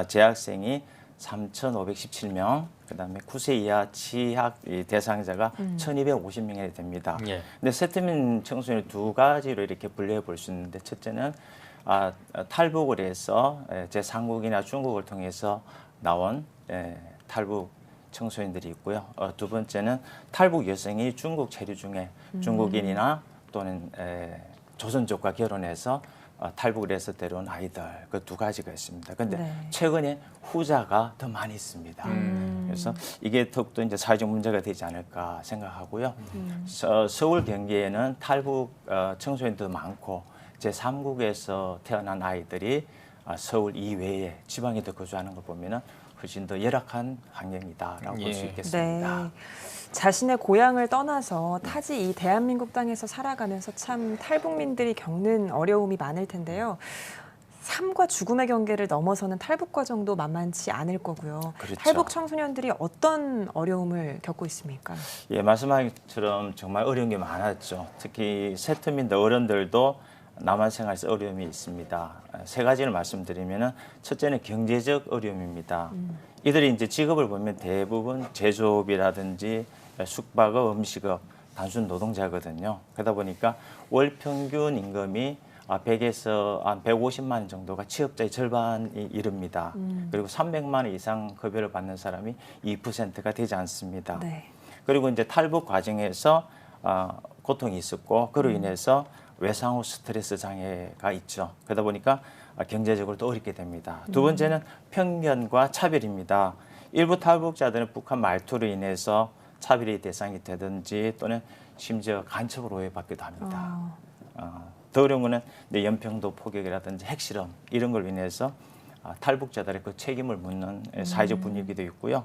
재학생이 3,517명, 그다음에 9세 이하 취학 대상자가 1,250명이 됩니다. 예. 근데 세트민 청소년을 두 가지로 이렇게 분류해 볼 수 있는데, 첫째는 탈북을 해서 제3국이나 중국을 통해서 나온 탈북 청소년들이 있고요. 두 번째는 탈북 여성이 중국 체류 중에 중국인이나 또는 조선족과 결혼해서 탈북을 해서 데려온 아이들 그 두 가지가 있습니다. 그런데 네. 최근에 후자가 더 많이 있습니다. 그래서 이게 더욱더 이제 사회적 문제가 되지 않을까 생각하고요. 서울 경기에는 탈북 청소년도 많고 제3국에서 태어난 아이들이 서울 이외에 지방에도 거주하는 걸 보면은 훨씬 더 열악한 환경이다라고 볼 수 있겠습니다. 네. 자신의 고향을 떠나서 타지 이 대한민국 땅에서 살아가면서 참 탈북민들이 겪는 어려움이 많을 텐데요. 삶과 죽음의 경계를 넘어서는 탈북 과정도 만만치 않을 거고요. 그렇죠. 탈북 청소년들이 어떤 어려움을 겪고 있습니까? 예, 말씀하신 것처럼 정말 어려운 게 많았죠. 특히 세트민들 어른들도 남한 생활에서 어려움이 있습니다. 세 가지를 말씀드리면은 첫째는 경제적 어려움입니다. 이들이 이제 직업을 보면 대부분 제조업이라든지 숙박업, 음식업, 단순 노동자거든요. 그러다 보니까 월 평균 임금이 100에서 한 150만 원 정도가 취업자의 절반이 이릅니다. 그리고 300만 원 이상 급여를 받는 사람이 2%가 되지 않습니다. 네. 그리고 이제 탈북 과정에서 고통이 있었고 그로 인해서 외상 후 스트레스 장애가 있죠. 그러다 보니까 경제적으로 또 어렵게 됩니다. 두 번째는 편견과 차별입니다. 일부 탈북자들은 북한 말투로 인해서 차별의 대상이 되든지 또는 심지어 간첩으로 오해받기도 합니다. 더 어려운 거는 연평도 포격이라든지 핵실험 이런 걸로 인해서 탈북자들의 그 책임을 묻는 사회적 분위기도 있고요.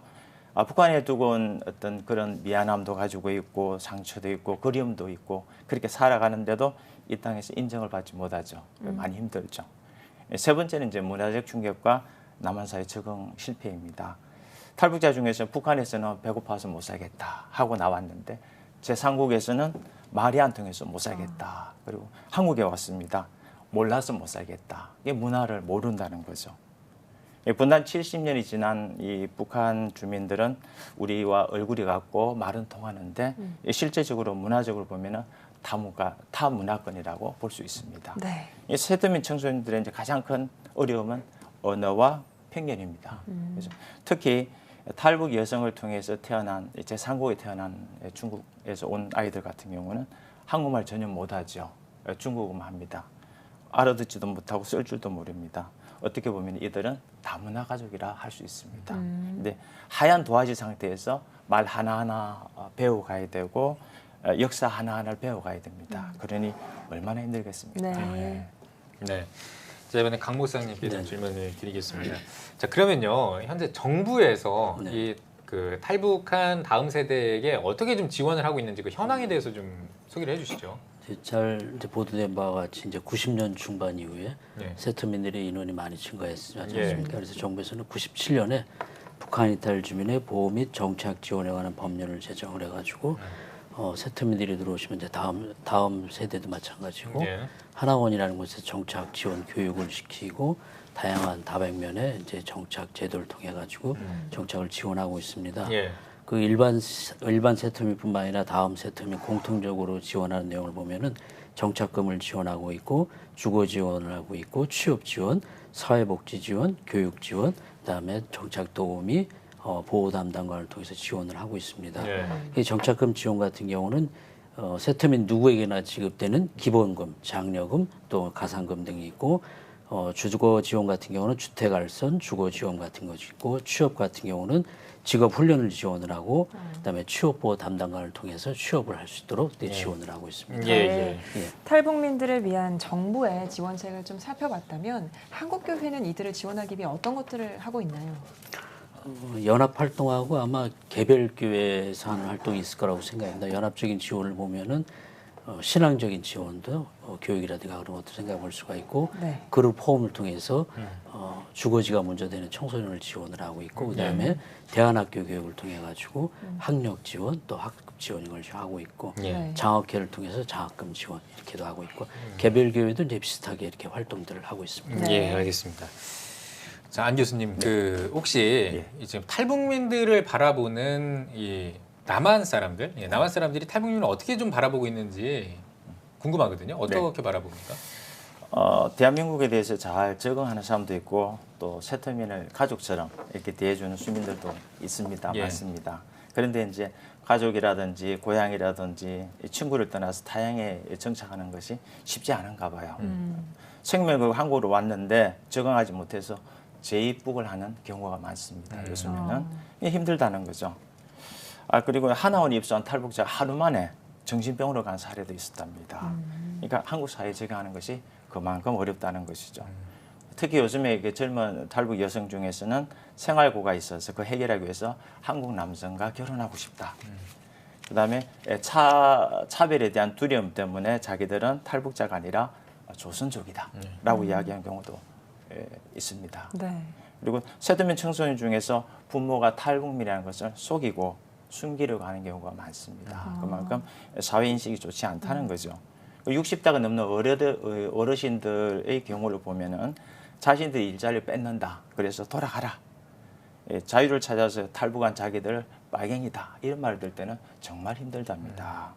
북한에 두고 온 어떤 그런 미안함도 가지고 있고 상처도 있고 그리움도 있고 그렇게 살아가는데도 이 땅에서 인정을 받지 못하죠. 많이 힘들죠. 세 번째는 이제 문화적 충격과 남한 사회 적응 실패입니다. 탈북자 중에서 북한에서는 배고파서 못 살겠다 하고 나왔는데 제3국에서는 말이 안 통해서 못 살겠다. 그리고 한국에 왔습니다. 몰라서 못 살겠다. 이게 문화를 모른다는 거죠. 분단 70년이 지난 이 북한 주민들은 우리와 얼굴이 같고 말은 통하는데 실제적으로 문화적으로 보면은 타문화권이라고 볼 수 있습니다. 네. 이 세트민 청소년들의 이제 가장 큰 어려움은 언어와 편견입니다. 그래서 특히 탈북 여성을 통해서 태어난 제3국에 태어난 중국에서 온 아이들 같은 경우는 한국말 전혀 못하죠. 중국어만 합니다. 알아듣지도 못하고 쓸 줄도 모릅니다. 어떻게 보면 이들은 다문화 가족이라 할 수 있습니다. 근데 하얀 도화지 상태에서 말 하나하나 배워가야 되고 역사 하나하나를 배워가야 됩니다. 그러니 얼마나 힘들겠습니까? 네. 네. 자, 이번에 강 목사님께 질문을 드리겠습니다. 자, 그러면요, 현재 정부에서 이 그 탈북한 다음 세대에게 어떻게 좀 지원을 하고 있는지 그 현황에 대해서 좀 소개를 해주시죠. 잘 이제 보도된 바와 같이 이제 90년 중반 이후에 네. 세트민들의 인원이 많이 증가했지 않습니까? 예. 그래서 정부에서는 97년에 북한 이탈 주민의 보호 및 정착 지원에 관한 법률을 제정을 해가지고 세트민들이 들어오시면 이제 다음 세대도 마찬가지고 예. 하나원이라는 곳에서 정착 지원 교육을 시키고 다양한 다백면의 이제 정착 제도를 통해 가지고 정착을 지원하고 있습니다. 예. 그 일반 세트민뿐만 아니라 다음 세트민 공통적으로 지원하는 내용을 보면은 정착금을 지원하고 있고 주거 지원을 하고 있고 취업 지원, 사회복지 지원, 교육 지원, 그다음에 정착 도우미, 보호 담당관을 통해서 지원을 하고 있습니다. 이 정착금 지원 같은 경우는 세트민 누구에게나 지급되는 기본금, 장려금, 또 가산금 등이 있고 주거 지원 같은 경우는 주택 알선, 주거 지원 같은 것이 있고 취업 같은 경우는 직업 훈련을 지원을 하고 그다음에 취업 보호 담당관을 통해서 취업을 할 수 있도록 지원을 하고 있습니다. 예. 탈북민들을 위한 정부의 지원책을 좀 살펴봤다면 한국교회는 이들을 지원하기 위해 어떤 것들을 하고 있나요? 연합 활동하고 아마 개별 교회에서 하는 활동이 있을 거라고 생각합니다. 연합적인 지원을 보면은 신앙적인 지원도 교육이라든가 그런 것도 생각해 볼 수가 있고 그룹 포럼을 통해서 주거지가 문제 되는 청소년을 지원을 하고 있고 그다음에 대안학교 교육을 통해 가지고 학력 지원 또 학급 지원 이걸 하고 있고 장학회를 통해서 장학금 지원 이렇게도 하고 있고 개별 교회도 이제 비슷하게 이렇게 활동들을 하고 있습니다. 예, 알겠습니다. 자, 안 교수님, 그 혹시 지금 탈북민들을 바라보는 이 남한 사람들, 남한 사람들이 탈북민을 어떻게 좀 바라보고 있는지 궁금하거든요. 어떻게 바라봅니까? 대한민국에 대해서 잘 적응하는 사람도 있고 또 세터민을 가족처럼 이렇게 대해주는 시민들도 있습니다. 예. 맞습니다. 그런데 이제 가족이라든지 고향이라든지 친구를 떠나서 타향에 정착하는 것이 쉽지 않은가 봐요. 생명을 한국으로 왔는데 적응하지 못해서 재입국을 하는 경우가 많습니다. 요즘에는 힘들다는 거죠. 그리고 하나원 입소한 탈북자가 하루 만에 정신병원으로 간 사례도 있었답니다. 그러니까 한국 사회에 적응하는 것이 그만큼 어렵다는 것이죠. 특히 요즘에 젊은 탈북 여성 중에서는 생활고가 있어서 그 해결하기 위해서 한국 남성과 결혼하고 싶다. 그다음에 차별에 대한 두려움 때문에 자기들은 탈북자가 아니라 조선족이다라고 이야기하는 경우도 있습니다. 네. 그리고 세터민 청소년 중에서 부모가 탈북민이라는 것을 속이고 숨기려고 하는 경우가 많습니다. 그만큼 사회인식이 좋지 않다는 거죠. 60대가 넘는 어르신들의 경우를 보면은 자신들이 일자리를 뺏는다. 그래서 돌아가라. 자유를 찾아서 탈북한 자기들 빨갱이다. 이런 말을 들을 때는 정말 힘들답니다.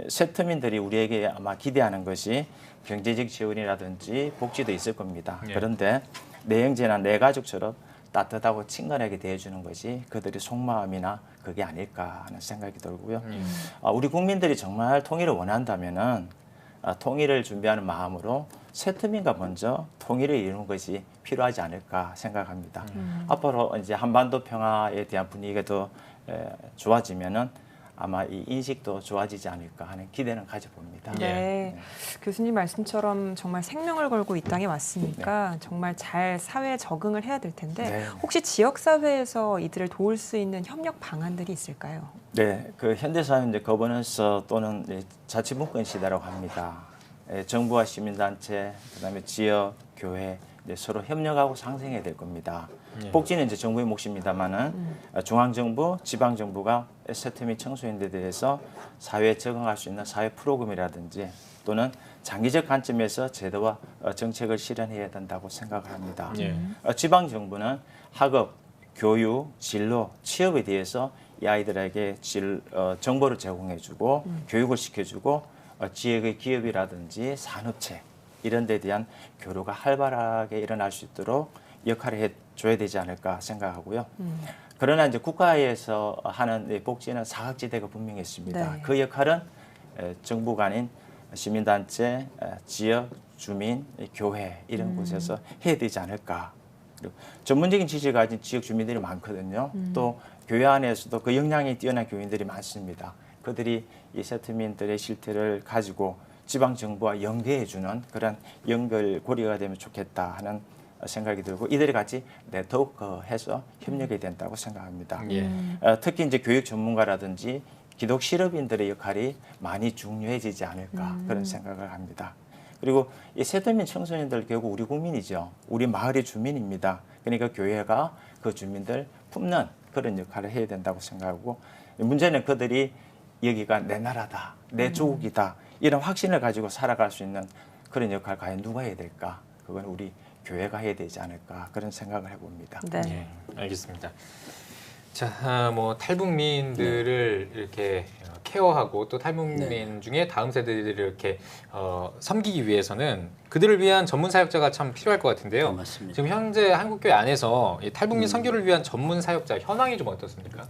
세터민들이 우리에게 아마 기대하는 것이 경제적 지원이라든지 복지도 있을 겁니다. 그런데 내 형제나 내 가족처럼 따뜻하고 친근하게 대해주는 것이 그들의 속마음이나 그게 아닐까 하는 생각이 들고요. 우리 국민들이 정말 통일을 원한다면은 통일을 준비하는 마음으로 세터민과 먼저 통일을 이루는 것이 필요하지 않을까 생각합니다. 앞으로 이제 한반도 평화에 대한 분위기가 더 좋아지면은 아마 이 인식도 좋아지지 않을까 하는 기대는 가져봅니다. 네. 교수님 말씀처럼 정말 생명을 걸고 이 땅에 왔으니까 정말 잘 사회에 적응을 해야 될 텐데 혹시 지역사회에서 이들을 도울 수 있는 협력 방안들이 있을까요? 네, 그 현대사회는 이제 거버넌스 또는 자치분권 시대라고 합니다. 정부와 시민단체, 그다음에 지역, 교회 서로 협력하고 상생해야 될 겁니다. 복지는 이제 정부의 몫입니다만은 중앙정부, 지방정부가 세터민 청소년들에 대해서 사회에 적응할 수 있는 사회 프로그램이라든지 또는 장기적 관점에서 제도와 정책을 실현해야 된다고 생각을 합니다. 지방정부는 학업, 교육, 진로, 취업에 대해서 이 아이들에게 정보를 제공해주고 교육을 시켜주고 지역의 기업이라든지 산업체 이런 데 대한 교류가 활발하게 일어날 수 있도록 역할을 해줘야 되지 않을까 생각하고요. 그러나 이제 국가에서 하는 복지는 사각지대가 분명히 있습니다. 그 역할은 정부가 아닌 시민단체, 지역, 주민, 교회 이런 곳에서 해야 되지 않을까. 그리고 전문적인 지식을 가진 지역 주민들이 많거든요. 또 교회 안에서도 그 역량이 뛰어난 교인들이 많습니다. 그들이 이 세터민들의 실태를 가지고 지방 정부와 연계해주는 그런 연결고리가 되면 좋겠다 하는 생각이 들고 이들이 같이 네트워크해서 협력해야 된다고 생각합니다. 특히 이제 교육 전문가라든지 기독 실업인들의 역할이 많이 중요해지지 않을까 그런 생각을 합니다. 그리고 이 세터민 청소년들 결국 우리 국민이죠. 우리 마을의 주민입니다. 그러니까 교회가 그 주민들 품는 그런 역할을 해야 된다고 생각하고 문제는 그들이 여기가 내 나라다, 내 조국이다 이런 확신을 가지고 살아갈 수 있는 그런 역할 과연 누가 해야 될까? 그건 우리 교회가 해야 되지 않을까 그런 생각을 해봅니다. 네, 알겠습니다. 자, 뭐 탈북민들을 이렇게 케어하고 또 탈북민 중에 다음 세대들을 이렇게 섬기기 위해서는 그들을 위한 전문 사역자가 참 필요할 것 같은데요. 맞습니다. 지금 현재 한국교회 안에서 이 탈북민 선교를 위한 전문 사역자 현황이 좀 어떻습니까?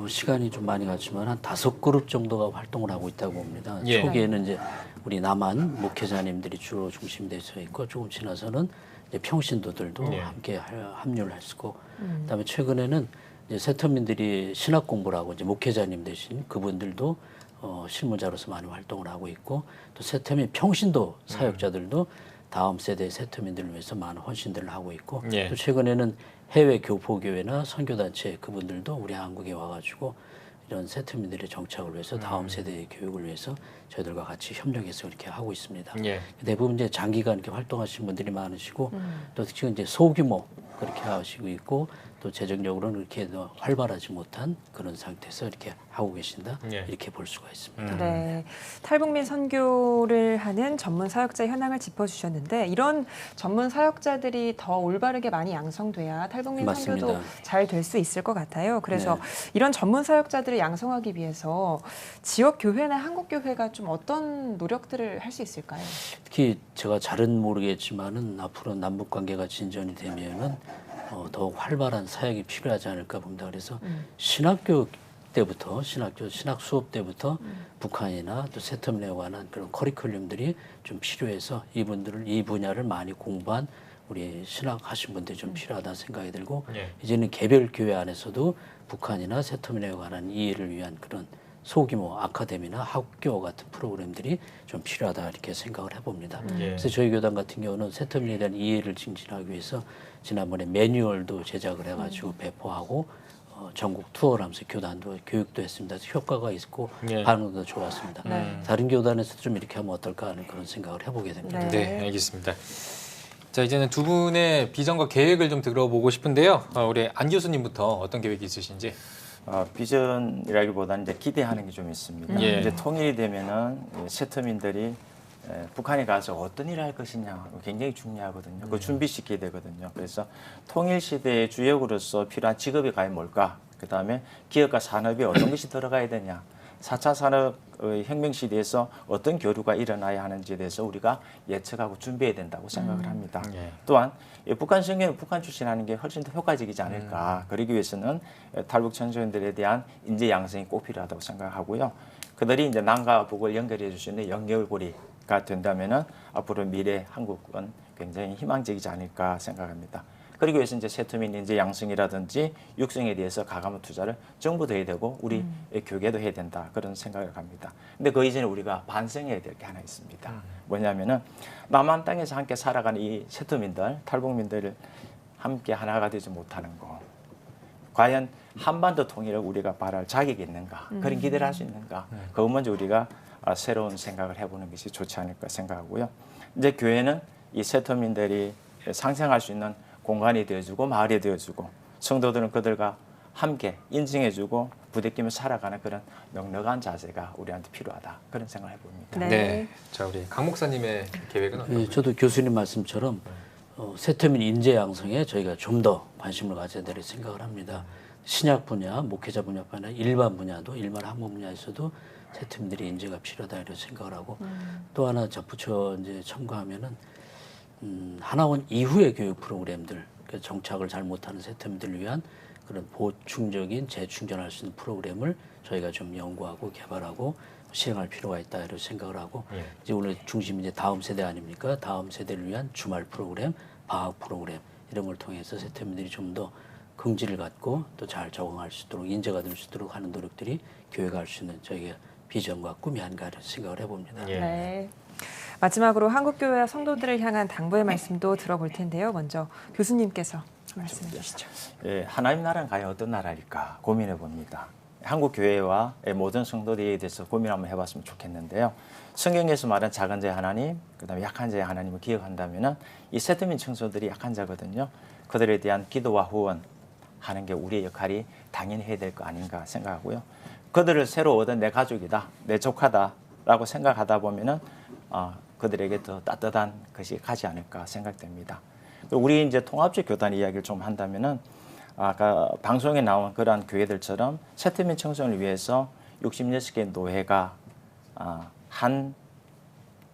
시간이 좀 많이 갔지만 한 5그룹 정도가 활동을 하고 있다고 봅니다. 예. 초기에는 이제 우리 남한 목회자님들이 주로 중심돼서 있고 조금 지나서는 이제 평신도들도 함께 합류를 했고 그다음에 최근에는 이제 세터민들이 신학 공부를 하고 이제 목회자님 대신 그분들도 실무자로서 많이 활동을 하고 있고 또 세터민 평신도 사역자들도 다음 세대 세터민들을 위해서 많은 헌신들을 하고 있고 또 최근에는 해외 교포교회나 선교단체 그분들도 우리 한국에 와가지고 이런 세터민들의 정착을 위해서 다음 세대의 교육을 위해서 저희들과 같이 협력해서 이렇게 하고 있습니다. 대부분 이제 장기간 이렇게 활동하신 분들이 많으시고 또 지금 이제 소규모 그렇게 하시고 있고 또 재정적으로는 그렇게 더 활발하지 못한 그런 상태에서 이렇게 하고 계신다 이렇게 볼 수가 있습니다. 네, 탈북민 선교를 하는 전문 사역자 현황을 짚어주셨는데 이런 전문 사역자들이 더 올바르게 많이 양성돼야 탈북민 맞습니다. 선교도 잘 될 수 있을 것 같아요. 그래서 이런 전문 사역자들을 양성하기 위해서 지역 교회나 한국 교회가 좀 어떤 노력들을 할 수 있을까요? 특히 제가 잘은 모르겠지만은 앞으로 남북 관계가 진전이 되면은 더욱 활발한 사역이 필요하지 않을까 봅니다. 그래서 신학교 때부터 신학 수업 때부터 북한이나 또 세터민에 관한 그런 커리큘럼들이 좀 필요해서 이분들을 이 분야를 많이 공부한 우리 신학 하신 분들이 좀 필요하다 생각이 들고 이제는 개별 교회 안에서도 북한이나 세터민에 관한 이해를 위한 그런 소규모 아카데미나 학교 같은 프로그램들이 좀 필요하다 이렇게 생각을 해봅니다. 그래서 저희 교단 같은 경우는 세터민에 대한 이해를 증진하기 위해서 지난번에 매뉴얼도 제작을 해가지고 배포하고 전국 투어를 하면서 교단도 교육도 했습니다. 그래서 효과가 있고 반응도 좋았습니다. 다른 교단에서도 좀 이렇게 하면 어떨까 하는 그런 생각을 해보게 됩니다. 네, 알겠습니다. 자, 이제는 두 분의 비전과 계획을 좀 들어보고 싶은데요. 우리 안 교수님부터 어떤 계획이 있으신지. 비전이라기보다는 이제 기대하는 게 좀 있습니다. 이제 통일이 되면은 세터민들이 북한에 가서 어떤 일을 할 것이냐 굉장히 중요하거든요. 그걸 준비시켜야 되거든요. 그래서 통일 시대의 주역으로서 필요한 직업이 과연 뭘까? 그다음에 기업과 산업이 어떤 것이 들어가야 되냐? 4차 산업 혁명 시대에서 어떤 교류가 일어나야 하는지에 대해서 우리가 예측하고 준비해야 된다고 생각을 합니다. 또한 북한 청년은 북한 출신하는 게 훨씬 더 효과적이지 않을까. 그러기 위해서는 탈북 청소년들에 대한 인재 양성이 꼭 필요하다고 생각하고요. 그들이 이제 남과 북을 연결해 줄 수 있는 연결고리가 된다면은 앞으로 미래 한국은 굉장히 희망적이지 않을까 생각합니다. 그러기 위해서 이제 세터민 인재 양성이라든지 육성에 대해서 과감한 투자를 정부도 해야 되고 우리 교계도 해야 된다 그런 생각을 합니다. 근데 그 이전에 우리가 반성해야 될 게 하나 있습니다. 뭐냐면은 남한 땅에서 함께 살아가는 이 세터민들, 탈북민들을 함께 하나가 되지 못하는 거. 과연 한반도 통일을 우리가 바랄 자격이 있는가? 그런 기대를 할 수 있는가? 그것 먼저 우리가 새로운 생각을 해보는 것이 좋지 않을까 생각하고요. 이제 교회는 이 세터민들이 상생할 수 있는 공간이 되어주고 마을이 되어주고 성도들은 그들과 함께 인증해주고 부대끼며 살아가는 그런 넉넉한 자세가 우리한테 필요하다 그런 생각을 해봅니다. 네. 자, 우리 강 목사님의 계획은 어떤가요? 저도 교수님 말씀처럼 세터민 인재 양성에 저희가 좀 더 관심을 가져야 될 생각을 합니다. 신약 분야, 목회자 분야뿐 아니라 일반 분야도 일반 학문 분야에서도 세터민들의 인재가 필요하다 이런 생각을 하고 또 하나 접붙여 이제 첨가하면은 하나원 이후의 교육 프로그램들, 그러니까 정착을 잘 못하는 세터민들을 위한 그런 보충적인 재충전할 수 있는 프로그램을 저희가 좀 연구하고 개발하고 시행할 필요가 있다 이런 생각을 하고 이제 오늘 중심이 이제 다음 세대 아닙니까? 다음 세대를 위한 주말 프로그램, 방학 프로그램 이런 걸 통해서 세터민들이 좀 더 긍지를 갖고 또 잘 적응할 수 있도록 인재가 될 수 있도록 하는 노력들이 교회가 할 수 있는 저희가 비전과 꿈이 아닌가 이런 생각을 해봅니다. 네. 마지막으로 한국교회와 성도들을 향한 당부의 말씀도 들어볼 텐데요. 먼저 교수님께서 말씀해 주시죠. 하나님 나라는 과연 어떤 나라일까 고민해 봅니다. 한국 교회와 모든 성도들에 대해서 고민 한번 해봤으면 좋겠는데요. 성경에서 말한 작은 자의 하나님, 그다음에 약한 자의 하나님을 기억한다면은 이 세터민 청소들이 약한 자거든요. 그들에 대한 기도와 후원하는 게 우리의 역할이 당연히 해야 될 거 아닌가 생각하고요. 그들을 새로 얻은 내 가족이다, 내 조카다라고 생각하다 보면은 그들에게 더 따뜻한 것이 가지 않을까 생각됩니다. 우리 이제 통합적 교단 이야기를 좀 한다면은 아까 방송에 나온 그러한 교회들처럼 세터민 청소년을 위해서 66개 노회가 한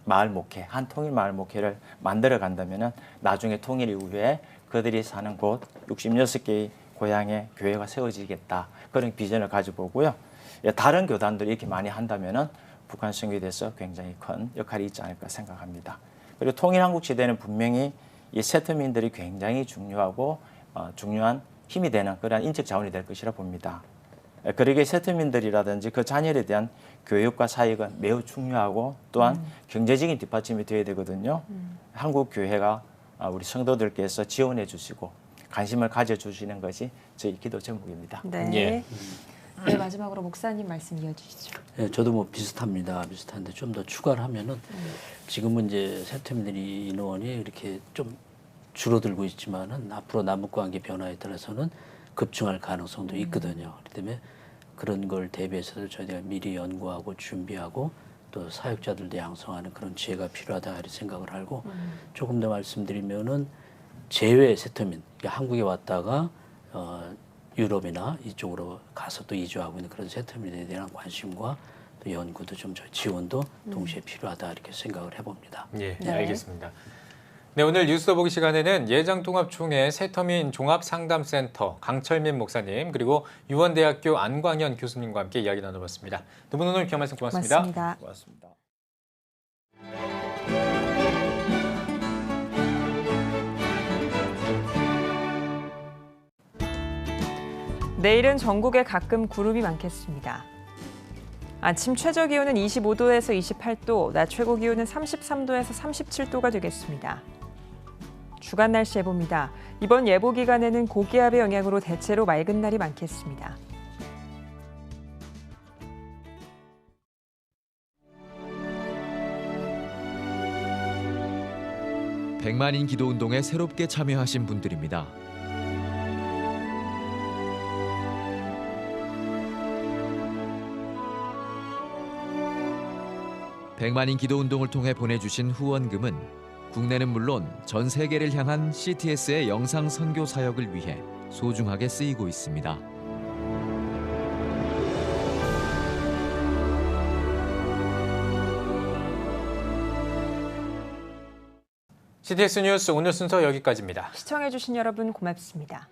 마을 목회, 한 통일 마을 목회를 만들어 간다면은 나중에 통일 이후에 그들이 사는 곳 66개의 고향에 교회가 세워지겠다 그런 비전을 가지고 보고요. 다른 교단들이 이렇게 많이 한다면은 북한 선교에 대해서 굉장히 큰 역할이 있지 않을까 생각합니다. 그리고 통일한국 시대는 분명히 이 세터민들이 굉장히 중요하고 중요한 힘이 되는 그러한 인적 자원이 될 것이라 봅니다. 그러기에 세터민들이라든지 그 자녀에 대한 교육과 사역은 매우 중요하고 또한 경제적인 뒷받침이 되어야 되거든요. 한국 교회가 우리 성도들께서 지원해 주시고 관심을 가져주시는 것이 저희 기도 제목입니다. 네. 네, 마지막으로 목사님 말씀 이어주시죠. 네, 저도 뭐 비슷합니다. 비슷한데 좀 더 추가를 하면은 지금은 이제 세터민들이 인원이 이렇게 좀 줄어들고 있지만은 앞으로 남북관계 변화에 따라서는 급증할 가능성도 있거든요. 그렇기 때문에 그런 걸 대비해서 저희가 미리 연구하고 준비하고 또 사역자들도 양성하는 그런 지혜가 필요하다 이렇게 생각을 하고 조금 더 말씀드리면은 제외 세터민, 그러니까 한국에 왔다가 유럽이나 이쪽으로 가서 또 이주하고 있는 그런 세터민에 대한 관심과 또 연구도 좀 지원도 동시에 필요하다 이렇게 생각을 해봅니다. 예, 네. 알겠습니다. 네, 오늘 뉴스 더 보기 시간에는 예장통합총회 세터민 종합상담센터 강철민 목사님 그리고 유원대학교 안광현 교수님과 함께 이야기 나눠봤습니다. 두 분 오늘 귀한 말씀 고맙습니다. 고맙습니다. 내일은 전국에 가끔 구름이 많겠습니다. 아침 최저 기온은 25도에서 28도, 낮 최고 기온은 33도에서 37도가 되겠습니다. 주간 날씨 예보입니다. 이번 예보 기간에는 고기압의 영향으로 대체로 맑은 날이 많겠습니다. 백만인 기도운동에 새롭게 참여하신 분들입니다. 백만인 기도운동을 통해 보내주신 후원금은 국내는 물론 전 세계를 향한 CTS의 영상 선교 사역을 위해 소중하게 쓰이고 있습니다. CTS 뉴스 오늘 순서 여기까지입니다. 시청해주신 여러분 고맙습니다.